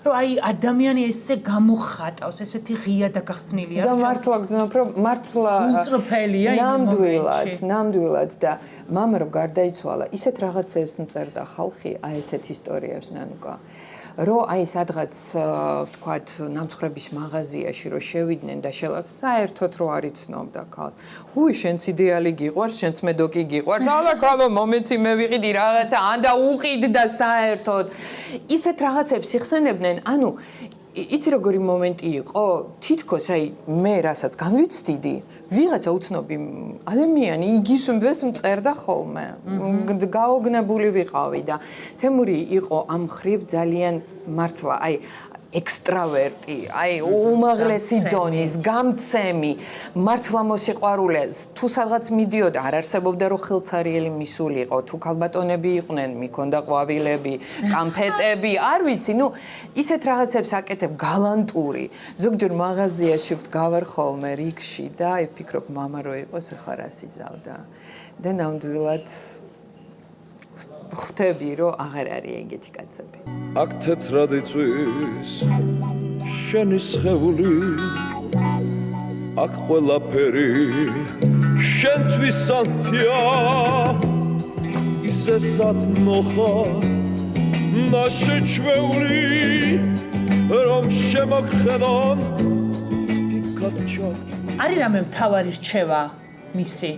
რომ აი ადამიანი ესე გამოხატავს, ესეთი ღია და გახსნილი არის. და მართლა გზნობ რომ მართლა გულწრფელია იმ მომენტში. ნამდვილად და მამა რომ გარდაიცვალა, ისეთ რაღაცებს მწერდა ხალხი, აი ესეთ ისტორიებს ნანუკა. რომ აი სადღაც ვთქვათ ნამცხრების მაღაზიაში რომ შევიდნენ და საერთოდ რო არ იცნობდა ქალს. უი შენც იდეალი გიყვარს, შენც მედოკი გიყვარს. ალა ქალო მომეცი მე ვიყიდი რაღაცა, ანდა უყიდ და საერთოდ ისეთ რაღაცებს იხსენებდნენ. ანუ იცი როგორი მომენტი იყო? თითქოს აი მე რასაც განვიცდიდი, ვიღაცა უცნობი ადამიანი იგისვენს მწერდა ხოლმე. გაოგნებული ვიყავი და თემური იყო ამ ხრივ ძალიან მართლა, აი ექსტრავერტი, აი უმაღლესი დონის, გამცემი, მართლა მოსიყვარულე, თუ სადღაც მიდიოდა, არ არსებობდა რომ ხელცარიელი მისული იყო, თუ ქალბატონები იყვნენ, მიქონდა ყვავილები, კამფეტები, არ ვიცი, ნუ ისეთ რაღაცებს აკეთებ გალანტური. ზოგჯერ მაღაზიაში ვდგავარ ხოლმე რიგში და აი ვფიქრობ, მამა რო იყოს, ახლა რას იზავდა. და ნამდვილად ხვდები, რომ აღარ არის ეგეთი კაცები. აქ თეთრად იწვის შენი სხეული აქ ყველაფერი შენთვის ანთია ისე სათნოხა ნაშეჩვეული რომ შემოგხედონ ფიქრად ჩავდი არის რამე მთავარი რჩევა მისი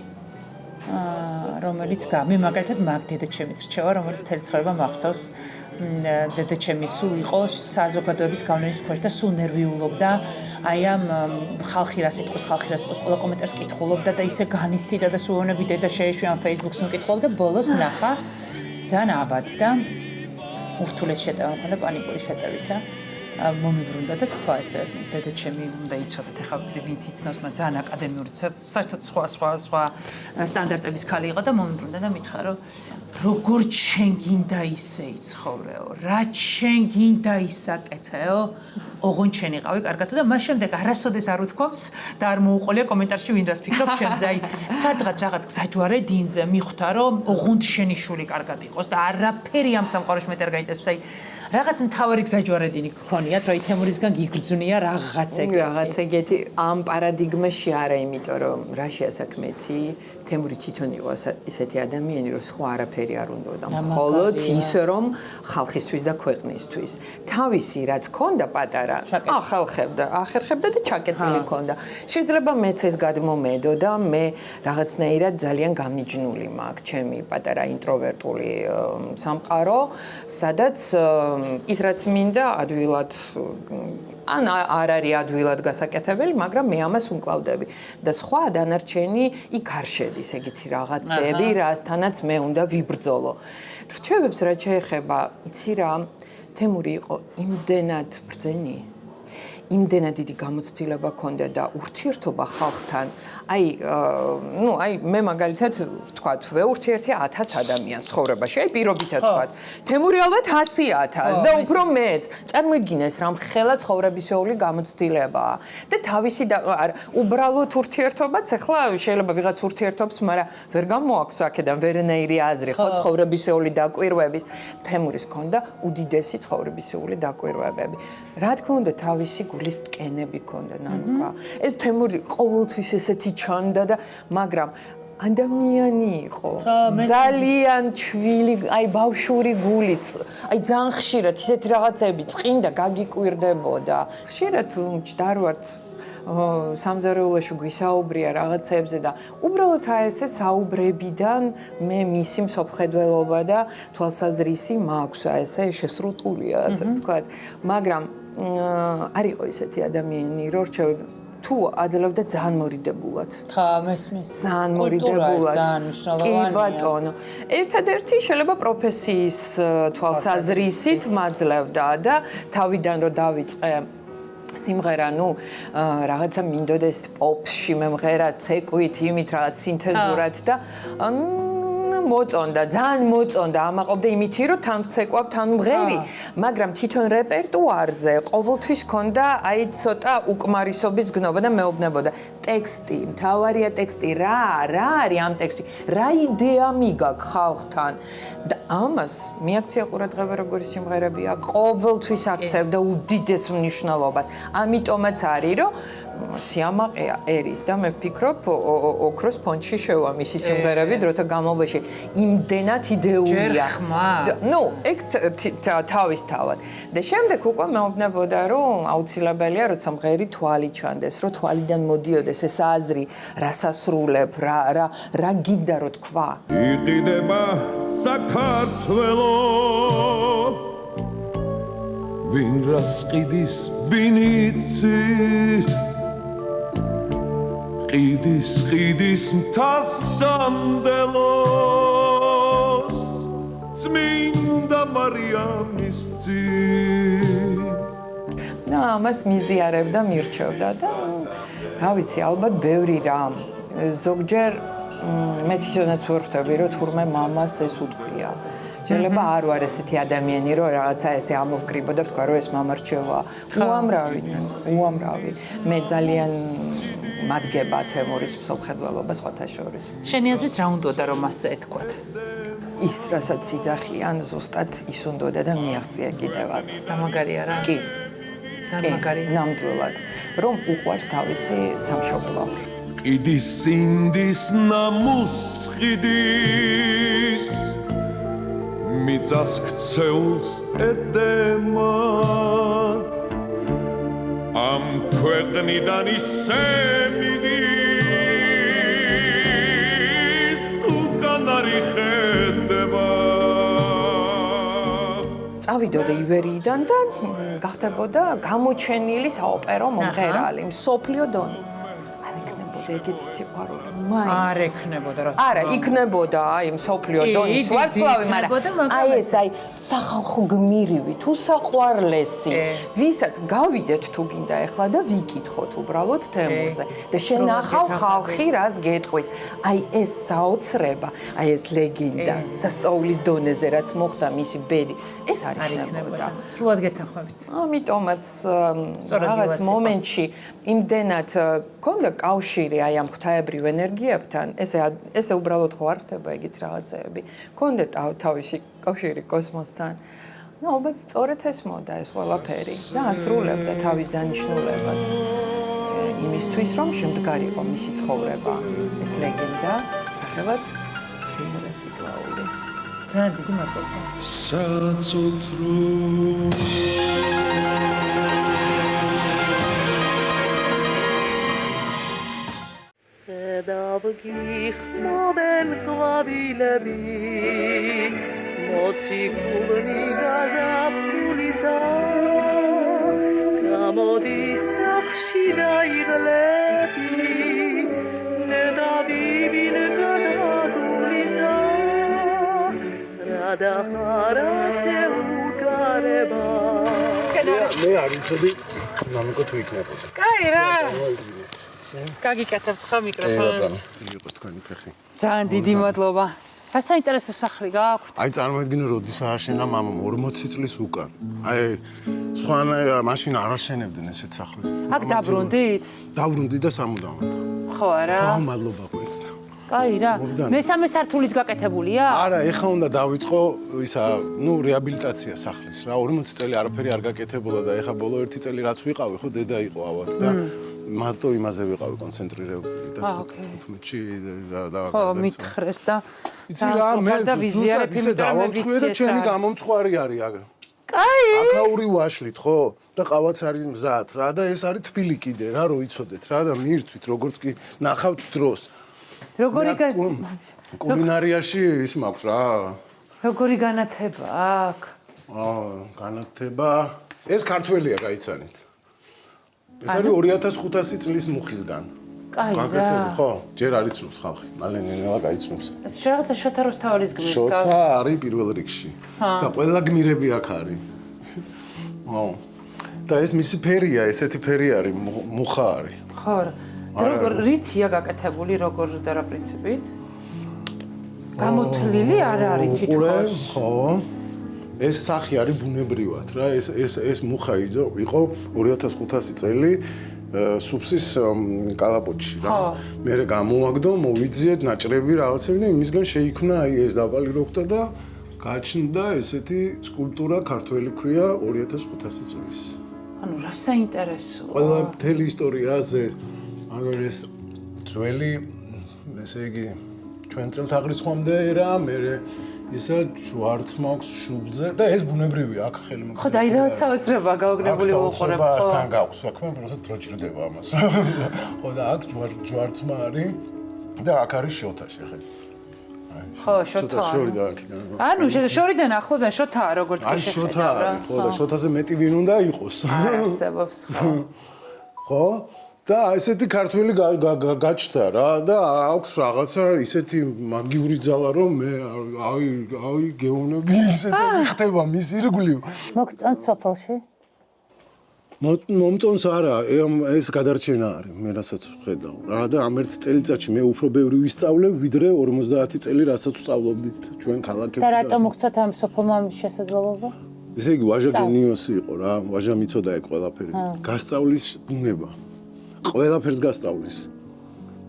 რომელიც მე მაგალითად მაგ დედაჩემის რჩევა რომელიც თელი ცხოვრება მახსოვს დედაჩემი სულ იყო საზოგადოების გავლენის ქვეშ და სულ ნერვიულობდა აი ამ ხალხი რას იტყვის ყველა კომენტარს კითხულობდა და ისე განიცდიდა და სულონები დედა შეეშვია ამ Facebook-ს ნუ კითხულობდა და ბოლოს ნახა ძალიან აბად და ურთულეს შეტევა მქონდა პანიკური შეტევის და მომიბრუნდა და თქვა ესე დედაჩემი უნდა იცოდეთ ეხლა ვინც იცნობს მას ძალიან აკადემიური საერთოდ სხვა სტანდარტების ქალი იყო და მომიბრუნდა და მითხრა რომ როგორ შენ გინდა ისე იცხოვრეო რა შენ გინდა ისაკეთეო ოღონდ შენ იყავი კარგად და მას შემდეგ არასოდეს არ უთქვამს და არ მოუყოლია კომენტარში ვინ რას ფიქრობს ჩემზე აი სადღაც რაღაც გზაჯვარე დინზე მიხვდა რომ ოღონდ შენი შვილი კარგად იყოს და არაფერი ამ სამყაროში მეტი არ გაინტერესებს აი რაღაც მთავარი გზაჯვარედინი გქონიათ, რომ თემურისგან გიგრძნია რაღაც ეგეთი ამ პარადიგმაში არა, იმიტომ რომ რაშია საქმეცი, თემური თვითონ იყო ისეთი ადამიანი, რომ სხვა არაფერი არ უნდოდა, მხოლოდ ის რომ ხალხისთვის და ქვეყნისთვის. თავისი რაც ქონდა პატარა, ახერხებდა და ჩაკეტილი ქონდა. შეიძლება მეც ეს გადმომედო და მე რაღაცნაირად ძალიან გამიჯნული მაქვს, ჩემი პატარა ინტროვერტული სამყარო, სადაც ის რაც მინდა ადვილად ან არ არის ადვილად გასაკეთებელი, მაგრამ მე ამას უმკლავდები და სხვა დანარჩენი იქ არ შედის ეგეთი რაღაცები, რასთანაც მე უნდა ვიბრძოლო. რჩევებს რაც შეეხება, იცი რა, თემური იყო იმდენად ბრძენი, იმდენად დიდი გამოცდილება ჰქონდა და ურთიერთობა ხალხთან. აი მე მაგალითად ვთქვათ, ვეურთიერთე 1000 ადამიანს ცხოვრებაში, აი პირობითად ვთქვათ. თემური ალბათ 100,000 და უფრო მეც. წარმოიდგინეს რა მხელა ცხოვრებისეული გამოცდილებაა და თავისი უბრალოდ ურთიერთობაც ახლა შეიძლება ვიღაც ურთიერთობს, მაგრამ ვერ გამოაქვს აქედან ვერანაირი აზრი, ხო ცხოვრებისეული დაკვირვების. თემურის ჰქონდა უდიდესი ცხოვრებისეული დაკვირვებები. რა თქმა უნდა თავისი გულის ტკენები ჰქონდა ნანუკა. ეს თემური ყოველთვის ესეთი ჩანდა და მაგრამ ადამიანი იყო. ძალიან ჩვილი, აი ბავშვური გულით, აი ძალიან ხშირად ისეთი რაღაცები წინდა გაგიკვირდებოდა. ხშირად მჯდარვართ სამზარეულოში გვისაუბრია რაღაცებზე და უბრალოდ ესე საუბრებიდან მე მისი მსოფლმხედველობა და თვალსაზრისი მაქვს ესე შესრულულია ასე ვთქვათ. მაგრამ არ იყო ისეთი ადამიანი, რომ რჩევები თუ აძლევდა ძალიან მორიდებულად. ხა, მესმის. ძალიან მორიდებულად. ძალიან მნიშვნელოვანია. კი ბატონო. ერთადერთი შეიძლება პროფესიის თვალსაზრისით მაძლევდა და თავიდან რომ დავიწყე სიმღერა, რაღაცა მინდოდეს პოპში მემღერა, ცეკვით, იმით რაღაც სინთეზურად და მოწონდა, ძალიან მოწონდა, ამაყობდა იმითი, რომ თან ვცეკვავ, თან ვღერი, მაგრამ თვითონ რეპერტუარზე ყოველთვის ჰქონდა აი ცოტა უკმარისობის გნობა და მეუბნებოდა. ტექსტი, მთავარია ტექსტი, რა არის ამ ტექსტი, რა იდეა მიგაქვს ხალხთან და ამას მიაქცია ყურადღება როგორი სიმღერებია, ყოველთვის აქცევდა უდიდეს მნიშვნელობას. ამიტომაც არის, რომ სიამაყეა ერის და მე ვფიქრობ ოქროს ფონდში შევა მისი სიმღერები დროთა განმავლობაში იმდენად იდეურია. ეგ თავისთავად. და შემდეგ უკვე მეუბნებოდა, რომ აუცილებელია, როცა მღერი თვალი ჩანდეს, რომ თვალიდან მოდიოდეს ეს აზრი, რას ასრულებ, რა გინდა რომ თქვა. იყიდება საქართველო ვინ რას ყიდის, ვინ იცის ყიდის მთას დამდელოს წმინდა მარიამის ძის და ამას მიზიარებდა, მირჩევდა და რა ვიცი, ალბათ ბევრი რამ. ზოგჯერ მე თვითონაც ვერ ხვდები, რომ თურმე მამას ეს უთქვია. შეიძლება არ ვარ ესეთი ადამიანი, რომ რაღაცა ესე ამოვკრიბო და ვთქვა, რომ ეს მამა რჩევა. უამრავი. მე ძალიან მადგება თემურის მსოფლმხედველობა სხვათა შორის. შენი აზრით რა უნდოდა რომ ასე ეთქვათ? ის რასაც იძახიან, ზუსტად ის უნდოდა და მიაღწია კიდევაც. რა მაგარი არა? კი. მაგარი. ნამდვილად, რომ უყვარს თავისი სამშობლო. ყიდის სინდის ნამუსხიდის მიწას ქცეულს ედემა ამ ქვეყნიდან ისე მიდის უკან არ იხედება წავიდოდა ივერიიდან და გახდებოდა გამოჩენილი საოპერო მომღერალი, მსოფლიო დონის. ეგეთი სიყვარული მაინც არ ექნებოდა რა. არა, იქნებოდა აი მსოფლიო დონის ვარსკვლავი, მაგრამ აი ეს აი სახალხო გმირივი თუ საყვარლესი, ვისაც გავიდეთ თუ გინდა ახლა და ვიკითხოთ უბრალოდ თემურზე და შენახავ ხალხი რას გეტყვით. აი ეს საოცრება, აი ეს ლეგენდა, სასწაულის დონეზე რაც მოხდა მისი ბედი, ეს არ იქნებოდა. სულად გეთანხმებით. ამიტომაც რაღაც მომენტში იმდენად ქონდა კავშირი აი ამ ღვთაებრივ ენერგიებთან, ესე უბრალოდ ხო არ ხდება ეგეთ რაღაცეები. ქონდა თავისი კავშირი კოსმოსთან. და ალბათ სწორედ ეს მოდა ეს ყველაფერი და ასრულებდა თავის დანიშნულებას იმისთვის, რომ შემდგარიყო მისი ცხოვრება. ეს ლეგენდა, სახელად თეიმურაზ ციკლაური. ძალიან დიდი მადლობა. საწუთრო დავგიხმობენ ყვავილები მოციქულნი გაზაფხულისა გამოდის სახში დაიღლები ნედავივინ გადადულისა რა დახარა შეუგარება მე არ ვიცოდი მამიკო თუ იქნებოდა. კაი რა. გაგიკეთებთ ხო მიკროფონს? იყო თქვენი ფეხი. ძალიან დიდი მადლობა. რა საინტერესო სახლი გააქვთ? აი წარმოედგინე როდის ააშენა მამამ 40 წლის უკან. აი სხვანაირად მაშინ არ აშენებდნენ ესეთ სახლს. აქ დაბრუნდით? დაბრუნდი და სამუდამოდ. ხო არა? რა მადლობა ყვეს. კაი რა. მესამე სართულიც გაკეთებულია? არა, ეხა უნდა დავიწყო ისა, რეაბილიტაცია სახლის რა. 40 წელი არაფერი არ გაკეთებულა და ეხა ბოლო 1 წელი რაც ვიყავი, ხო დედა იყო ავად და მარტო იმაზე ვიყავი კონცენტრირებული და 15-ში და ხო, მითხრეს და იცი რა, მე ზუსტად ისე დავამთხვიე და ჩემი გამომწყვარი არის აგ. კაი. აკაური ვაშლით, ხო? და ყავაც არის მზად რა და ეს არის თბილი კიდე რა, რო იცოდეთ რა და მირთვით როგორც კი ნახავთ დროს. როგორი კულინარიაში ის მაქვს რა. როგორი განათება აქ? განათება ეს ქართველია გაიცანით. ეს არის 2500 წლის მუხისგან. კაი რა. გაკეთებული, ხო? ჯერ არ იცნობს ხალხი. მალე ნელა გაიცნობს. ეს რაღაცა შოთა რუსთაველის გმირს გავს. შოთა არის პირველ რიგში. და ყველა გმირები აქ არის. ხო. და ეს მისი ფერია, ესეთი ფერი არის, მუხა არის. ხო. როგორ რითია გაკეთებული, როგორ და რა პრინციპით? გამოთლილი არ არის თითქოს. ხო. ეს სახი არის ბუნებრივად რა, ეს მუხა იყო 2500 წელი სუფსის კალაპოტში რა. მე გამოვაგდო, მოვიძიეთ ნაჭრები რაღაცები და იმისგან შეიქმნა აი ეს დაბალი როქტა და გაჩნდა ესეთი სკულპტურა ქართველი ქვია 2500 წლის. ანუ რა საინტერესოა. ყველა მთელი ისტორიაზე აგერ ეს ძველი ესე იგი ჩვენ წელთაღრიცხვამდე რა, მე ისა ჯვარცმაქვს შუბლზე და ეს ბუნებრივია აქ ხელი მოგდება. ხო და აი რა საოცრება გაოგნებული მოყურებ ხო? ასთან გაქვს საქმე, პროსტ დრო ჭირდება ამას. ხო და აქ ჯვარცმა არის და აქ არის შოთა შეხე. ხო, შოთა. შორიდან აქიდან. ანუ შორიდან ახლოდან შოთაა როგორც კი აი შეხედა. შოთა არის, ხო და შოთაზე მეტი ვინ უნდა იყოს. არსებობს, ხო. ხო? და ესეთი ქართველი გაჩნდა რა და აქვს რაღაცა ისეთი მაგიური ძალა რომ მე აი გეუბნები ისეთი ხდება მის ირგვლივ. მოგწონთ სოფელში? მომწონს არა, ეს გადარჩენა არის, მე რასაც ვხედავ. რა და ამ ერთ წელიწადში მე უფრო ბევრი ვისწავლებ, ვიდრე 50 წელი, რასაც ვსწავლობდით ჩვენ ქალაქებში. და რატომ მოგცათ ამ სოფელმა შესაძლებლობა? ესე იგი, ვაჟა გენიოსი იყო რა, ვაჟა მიცოდა ეგ ყველაფერი. გასწავლის ბუნება. ყველაფერს გასწავლის.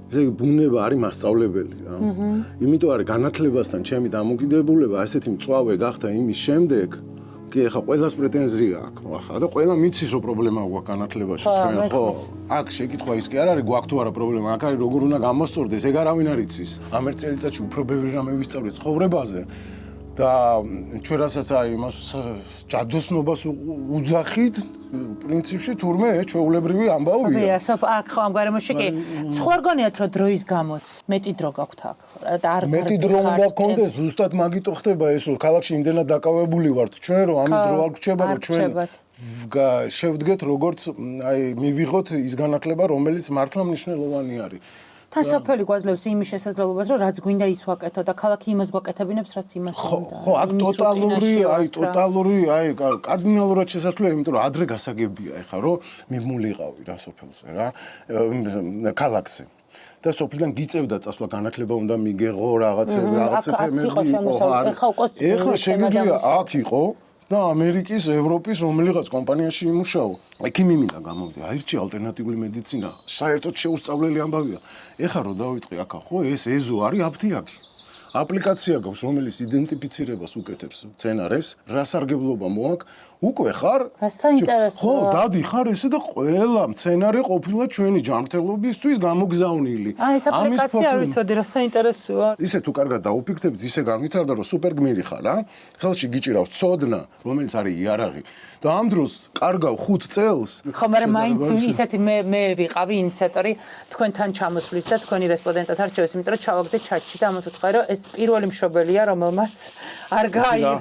ესე იგი, ბუნება არის მასწავლებელი რა. იმიტომ არის განათლებასთან ჩემი დამოკიდებულება, ასეთი მწვავე გახდა იმის შემდეგ, კი ახლა ყველას პრეტენზია აქვს. ახლა და ყველა მიცის რომ პრობლემა გვაქვს განათლებაში ჩვენ ხო? აქ შეკითხვა ის კი არ არის გვაქვს თუ არა პრობლემა, აქ არის როგორ უნდა გამოსწორდეს, ეგ არავინ არ იცის. ამ ერთ წელიწადში უფრო ბევრი რამე ვისწავლეთ ცხოვრებაზე. და ჩვენ რასაც აი იმას ჯადოსნობას უძახით პრინციპში თურმე ეს ჩვეულებრივი ამბავია. აქ ხო ამ გარემოში კი სხვა არ გონიათ რომ დროის გამოც მეტი დრო გაქვთ აქ და არ მეტი დრო უნდა გქონდეს ზუსტად მაგიტო ხდება ეს რომ ქალაქში იმდენად დაკავებული ვართ ჩვენ რომ ამის დრო არ გრჩება რომ ჩვენ შევდგეთ როგორც აი მივიღოთ ის განათლება რომელიც მართლა მნიშვნელოვანი არის. თან სოფელი გვაძლევს იმის შესაძლებლობას რომ რაც გვინდა ის ვაკეთო და ქალაქი იმას გვაკეთებინებს რაც იმას უნდა. ხო, აქ ტოტალური, კარდინალურად შესაძლოა, იმიტომ რომ ადრე გასაგებია ეხა რომ მიმულიყავი რა სოფელზე რა, ქალაქზე. და სოფლიდან გიწევდა წასვლა განათლება უნდა მიგეღო რაღაცა თემები იყო. ეხლა შეგიძლია აქ იყო და ამერიკის, ევროპის რომელიღაც კომპანიაში იმუშაო. იქ მიმინდა გამოვიდა, აირჩი ალტერნატიული მედიცინა, საერთოდ შეუსწავლელი ამბავია. ეხლა რო დავიწყე აქ ხო, ეს ეზო არის აფთიაქი. აპლიკაცია გაქვს, რომელიც იდენტიფიცირებას უკეთებს მცენარეს, რა სარგებლობა მოაქვს, უკვე ხარ საინტერესოა. ხო, დადი ხარ ესე და ყველა მცენარე ყოფილა ჩვენი ჯანმრთელობისთვის გამოგზავნილი. ეს აპლიკაცია არ ვიცოდი რა საინტერესოა. ისე თუ კარგად დაუფიქრდებთ, ისე განვითარდა რომ სუპერ გმირი ხარ, რა. ხელში გიჭირავს ცოდნა, რომელიც არის იარაღი. და ამ დროს კარგავ 5 წელს. ხო, მაგრამ მაინც ისეთი მე ვიყავი ინიციატორი თქვენთან ჩამოსვლის და თქვენი რესპონდენტად არჩევეს, იმიტომ რომ ჩავაგდე ჩატში და ამათ ვთქვი რომ ეს პირველი მშობელია, რომელმაც არ გაიგო.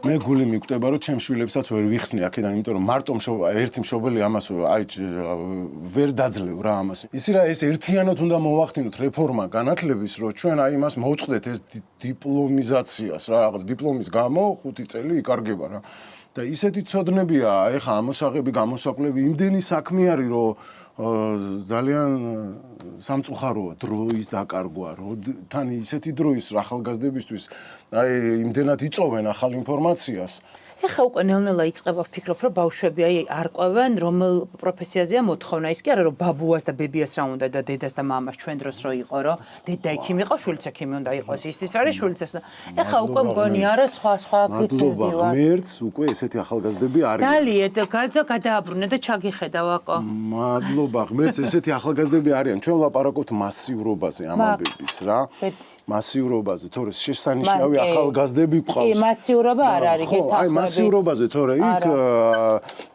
მე გული მიკვდება რომ ჩემ შვილებსაც ვერ ვიხსნი აქედან, იმიტომ რომ მარტო ერთი მშობელი ამას აი ვერ დაძლევ რა ამას. ისი რა ეს ერთიანად უნდა მოვახდინოთ რეფორმა განათლების, რომ ჩვენ აი იმას მოვწყდეთ ეს დიპლომიზაციას რა, რაღაც დიპლომის გამო 5 წელი იკარგება რა. და ისეთი ცოდნებია, ეხა ამოსაღები, გამოსაკლები, იმდენი საქმე არის, რომ ძალიან სამწუხაროა დროის დაკარგვა, რომ თან ისეთი დროის ახალგაზრდებისთვის აი იმდენად იწოვენ ახალ ინფორმაციას. ეხა უკვე ნელ-ნელა იწყება ვფიქრობ, რომ ბავშვები აი არ ყვევენ, რომელ პროფესიაზეა მოთხოვნა. ის კი არა, რომ ბაბუას და ბებიას რა უნდა და დედას და მამას ჩვენ დროს რო იყო, რომ დედა ექიმი იყო, შვილიც ექიმი უნდა იყოს. ის არის შვილიც ეს. ეხა უკვე მგონი არა სხვა გზით მივდივარ. ღმერთს უკვე ესეთი ახალგაზრდები არის. დალიეთ გადააბრუნე და ჩაგიხედავ აკო. მადლობა ღმერთს ესეთი ახალგაზრდები არიან. ჩვენ ვლაპარაკობთ მასიურობაზე ამბების რა. მასიურობაზე, თორე შესანიშნავი ახალგაზრდები გვყავს. კი, მასიურობა არ არის გეთახმებით. მასიურობაზე თორე იქ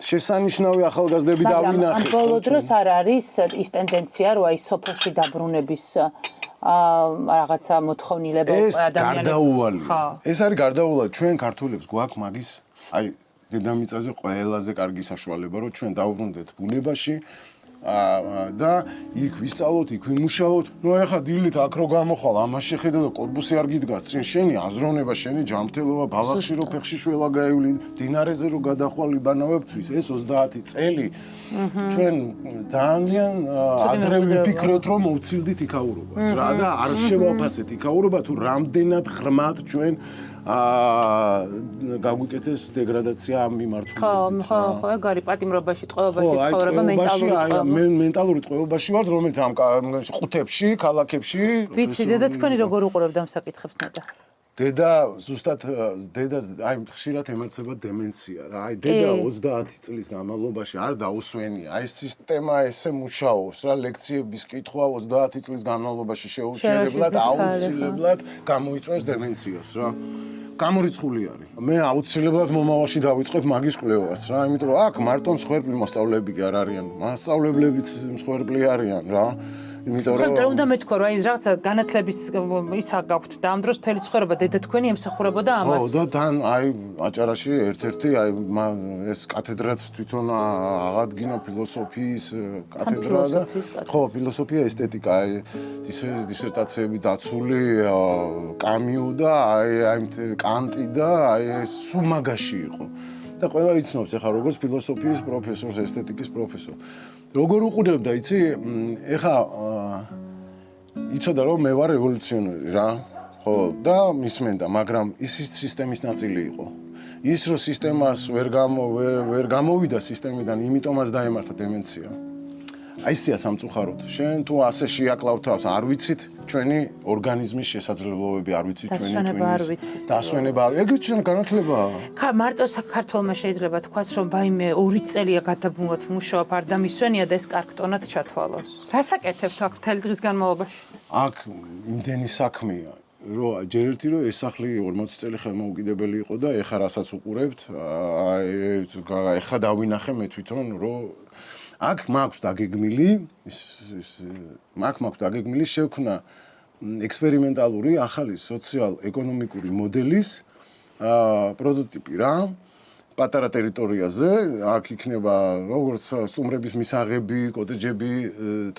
შესანიშნავი ახალგაზრდები დავინახეთ. ამ ბოლო დროს არ არის ის ტენდენცია, რომ აი სოფელში დაბრუნების რაღაცა მოთხოვნილება ადამიანებს. ეს არის გარდაუვალი. ჩვენ ქართულებს გვაქვს მაგის აი დედამიწაზე ყველაზე კარგი საშუალება, რომ ჩვენ დავბრუნდეთ ბუნებაში. და იქ ვისწავლოთ, იქ ვიმუშაოთ. ნუ ეხა დილით აქ რო გამოხვალ, ამას შეხედა და კორპუსი არ გიდგას წინ შენი აზროვნება, შენი ჯანმრთელობა, ბალახში რო ფეხში შველა გაივლი, დინარეზე რო გადახვალ იბანავებთვის, ეს 30 წელი ჩვენ ძალიან ადრე ვიფიქროთ, რომ მოვცილდით იქაურობას რა და არ შევაფასეთ იქაურობა თუ რამდენად ღრმად ჩვენ გაგვიკეთეს დეგრადაცია ამ მიმართულებით. ხო, ეგ არის პატიმრობაში, ტყვეობაში ცხოვრება, მენტალური ტყვეობა. მე მენტალური ტყვეობაში ვარ, რომელიც ამ ყუთებში, ქალაქებში. ვიცი, დედა თქვენი როგორ უყურებდა ამ საკითხებს ნეტა? დედა ზუსტად აი ხშირად ემარცხება დემენცია რა. აი დედა 30 წლის განმავლობაში არ დაუსვენია. აი სისტემა ესე მუშაობს რა, ლექციების კითხვა 30 წლის განმავლობაში შეუჩერებლად აუცილებლად გამოიწვევს დემენციას რა. გამორიცხული არის. მე აუცილებლად მომავალში დავიწყებ მაგის კვლევას რა, იმიტომ რომ აქ მარტო მსხვერპლი მოსწავლეები კი არ არიან, მასწავლებლებიც მსხვერპლი არიან რა. იმიტომ რომ უნდა მეთქვა რომ აი რაღაცა განათლების ისა გაქვთ და ამ დროს მთელი ცხოვრება დედა თქვენი ემსახურებოდა ამას. ხო და თან აი აჭარაში ერთ-ერთი აი ეს კათედრაც თვითონ აღადგინა ფილოსოფიის კათედრა და ხო ფილოსოფია ესთეტიკა აი დისერტაციები დაცული კამიუ და აი კანტი და აი ეს სუმაგაში იყო. და ყველა იცნობს ეხლა როგორც ფილოსოფიის პროფესორს, ესთეტიკის პროფესორს. როგორ უყურებდა, იცი, ეხლა იცოდა რომ მე ვარ რევოლუციონერი რა. ხო, და მისმენდა, მაგრამ ის სისტემის ნაწილი იყო. ის რომ სისტემას ვერ გამოვიდა სისტემიდან, იმიტომაც დაემართა დემენცია. აი ესეა სამწუხაროდ. შენ თუ ასე შეაკლავ თავს, არ ვიცით ჩვენი ორგანიზმის შესაძლებლობები, არ ვიცით ჩვენი დასვენება არ ვიცით. ეგეც ჩვენ განათლებაა. მარტო საქართველოს შეიძლება თქვას, რომ ვაიმე 2 წელია გადაბმულად ვმუშაობ, არ დამისვენია და ეს კარგტონად ჩათვალოს. რას აკეთებთ აქ მთელი დღის განმავლობაში? აქ იმდენი საქმეა. რომ ჯერ ერთი რომ ეს სახლი 40 წელი ხელმოუკიდებელი იყო და ეხა რასაც უყურებთ, ეხა დავინახე მე თვითონ რომ აქ მაქვს დაგეგმილი შექმნა ექსპერიმენტალური ახალი სოციალ-ეკონომიკური მოდელის პროტოტიპი რა. პატარა ტერიტორიაზე, აქ იქნება როგორც სტუმრების მისაღები, კოტეჯები,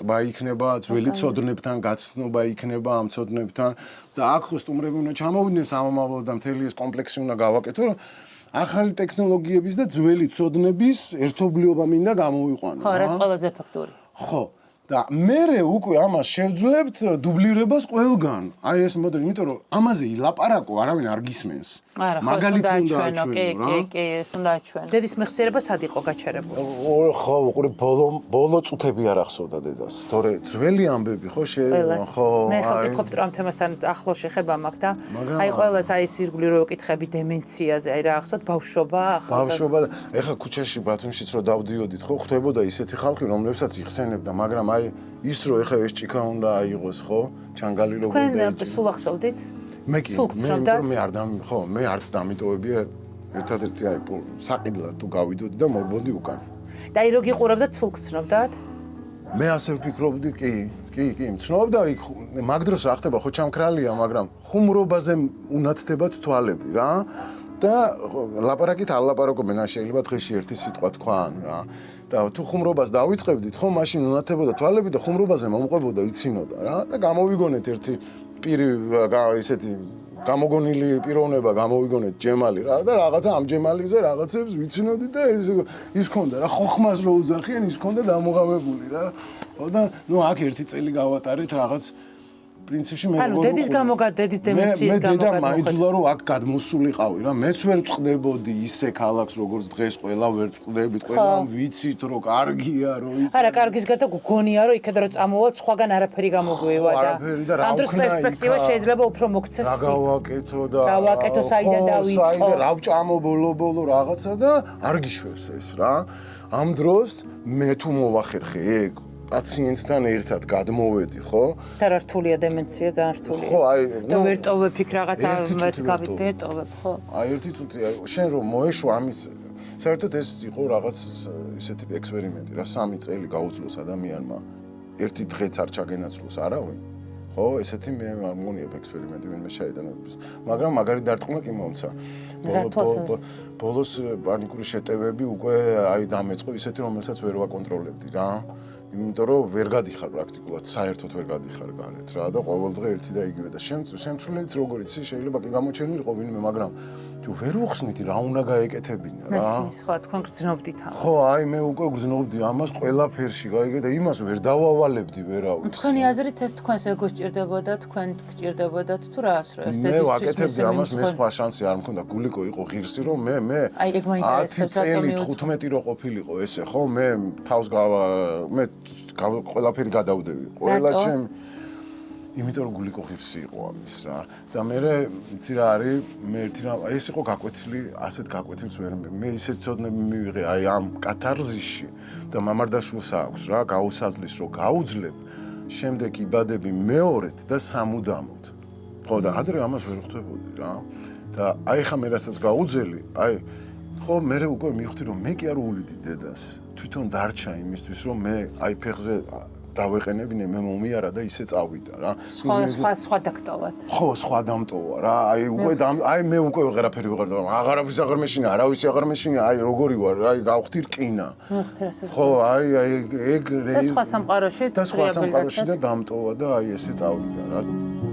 ტბა იქნება, ძველი ცოდნებთან გაცნობა იქნება ამ ცოდნებთან და აქ ხო სტუმრები უნდა ჩამოვიდნენ სამომავლოდ და მთელი ეს კომპლექსი უნდა გავაკეთო, რომ ახალი ტექნოლოგიების და ძველი ცოდნების ერთობლიობა მინდა გამოვიყვანო. ხო, რაც ყველაზე ეფექტური. ხო. და მე უკვე ამას შევძლებთ დუბლირებას ყველგან. აი ეს მოდელი, იმიტომ რომ ამაზე ილაპარაკო, არავინ არ გისმენს. მაგალითი უნდა აჩვენო რა. კი, ეს უნდა აჩვენო. დედის მეხსიერება სად იყო გაჩერებული? ხო, უყურე ბოლო წუთები არ ახსოვდა დედას. თორე ძველი ამბები ხო ხო. მე ხო ვკითხობთ რომ ამ თემასთან ახლო შეხება მაქვს და აი ყველას აი ეს ირგვლივ რო ვკითხები დემენციაზე, აი რა ახსოვთ ბავშვობა, ბავშვობა და ეხა ქუჩაში ბათუმშიც რო დავდიოდით ხო, ხვდებოდა ისეთი ხალხი, რომლებსაც იხსენებდა, მაგრამ აი ის რო ეხა ეს ჭიქა უნდა აიღოს ხო, ჩანგალი როგორ დაიჭირა. თქვენ სულ ახსოვდით? მე მე არც დამიტოვებია ერთადერთი აი საყიდლად თუ გავიდოდი და მორბოდი უკან. და აი რო გიყურებდათ სულ გცნობდათ? მე ასე ვფიქრობდი, კი, მცნობდა იქ მაგ დროს რა ხდება, ხო ჩამქრალია, მაგრამ ხუმრობაზე უნათდებათ თვალები რა და ლაპარაკით არ ლაპარაკობენ, შეიძლება დღეში ერთი სიტყვა თქვან რა. და თუ ხუმრობას დავიწყებდით, ხო მაშინ უნათდებოდა თვალები და ხუმრობაზე მომყვებოდა, იცინოდა რა და გამოვიგონეთ ერთი პირი ისეთი გამოგონილი პიროვნება გამოვიგონეთ ჯემალი რა და რაღაცა ამ ჯემალიზე რაღაცებს ვიცინოდი და ის ქონდა რა ხოხმას რო უძახიან ის ქონდა დამოღავებული რა და ნუ აქ ერთი წელი გავატარეთ რაღაც პრინციპში მე ანუ დედის გამოგადედით დემენციის გამოგადებული. მე დედა მაიძულა რომ აქ გადმოსულიყავი რა მეც ვერ წყდებოდი ისე ქალაქს როგორც დღეს ყველა ვერ წყდებით ყველა ვიცით რომ კარგია რომ ის არა კარგის გარდა გგონია რომ იქედა რომ წამოვალ სხვაგან არაფერი გამოგვივა და ამ დროს პერსპექტივა შეიძლება უფრო მოგცეს რა გავაკეთო და გავაკეთო საიდან დავიწყო რა ვჭამო ბოლო რაღაცა და არ გიშვებს ეს რა ამ დროს მე თუ მოვახერხე ეგ პაციენტთან ერთად გადმოვედი, ხო? და რა რთულია დემენცია, ძალიან რთულია. ხო, აი, და ვერ ტოვებ იქ რაღაცა, ვერ ტოვებ, ხო? აი, ერთი წუთი, შენ რომ მოეშვა ამის, საერთოდ ეს იყო რაღაც ისეთი ექსპერიმენტი, რა 3 წელი გაუძლოს ადამიანმა, ერთი დღეც არ ჩაგენაცვლოს არავინ. ხო, ესეთი მე არ მგონიებ ექსპერიმენტი ვინმე შეიტანებს. მაგრამ მაგარი დარტყმა კი მომცა. ბოლოს პანიკური შეტევები უკვე აი დამეწყო ისეთი, რომელსაც ვერ ვაკონტროლებდი რა. იმიტომ რომ ვერ გადიხარ პრაქტიკულად, საერთოდ ვერ გადიხარ გარეთ რა და ყოველდღე ერთი და იგივე და შემცვლელიც როგორ იცი შეიძლება კი გამოჩენილიყო ვინმე, მაგრამ თუ ვერ უხსნიდი რა უნდა გაეკეთებინა რა. მესმის ხო, თქვენ გრძნობდით ამას. ხო, აი მე უკვე გრძნობდი ამას ყველაფერში, გაიგე და იმას ვერ დავავალებდი ვერავის. თქვენი აზრით ეს თქვენს ეგო სჭირდებოდა, თქვენ გჭირდებოდათ თუ რა ასროს დედისთვის მე ვაკეთებდი ამას, მე სხვა შანსი არ მქონდა, გულიკო იყო ღირსი რომ მე აი ეგ მაინტერესებს 10 წელი 15 რო ყოფილიყო ესე ხო, მე თავს მე ყველაფერი გადავდები, ყველა ჩემ იმიტომ რომ გულიკო ღირსი იყო ამის რა და მე იცი რა არის მე ერთი რა ეს იყო გაკვეთილი ასეთ გაკვეთილს ვერ მე ისეთ ცოდნები მივიღე აი ამ კათარზისში და მამარდაშვილს აქვს რა გაუსაზლის რომ გაუძლებ შემდეგ იბადები მეორედ და სამუდამოდ ხო და ადრე ამას ვერ ხვდებოდი რა და აი ხა მე რასაც გაუძელი აი ხო მე უკვე მივხვდი რომ მე კი არ ულვიდი დედას თვითონ დარჩა იმისთვის რომ მე აი ფეხზე დავეყენებინე მე მომიარა და ისე წავიდა რა. სხვა დაგტოვათ. ხო, სხვა დამტოვა რა. აი უკვე აი მე უკვე ვეღარაფერი ვეღარ და აღარავის აღარ მეშინა, არავის აღარ მეშინა, აი როგორი ვარ, აი გავხდი რკინა. ხო, აი ეგ და სხვა სამყაროში და დამტოვა და აი ესე წავიდა რა.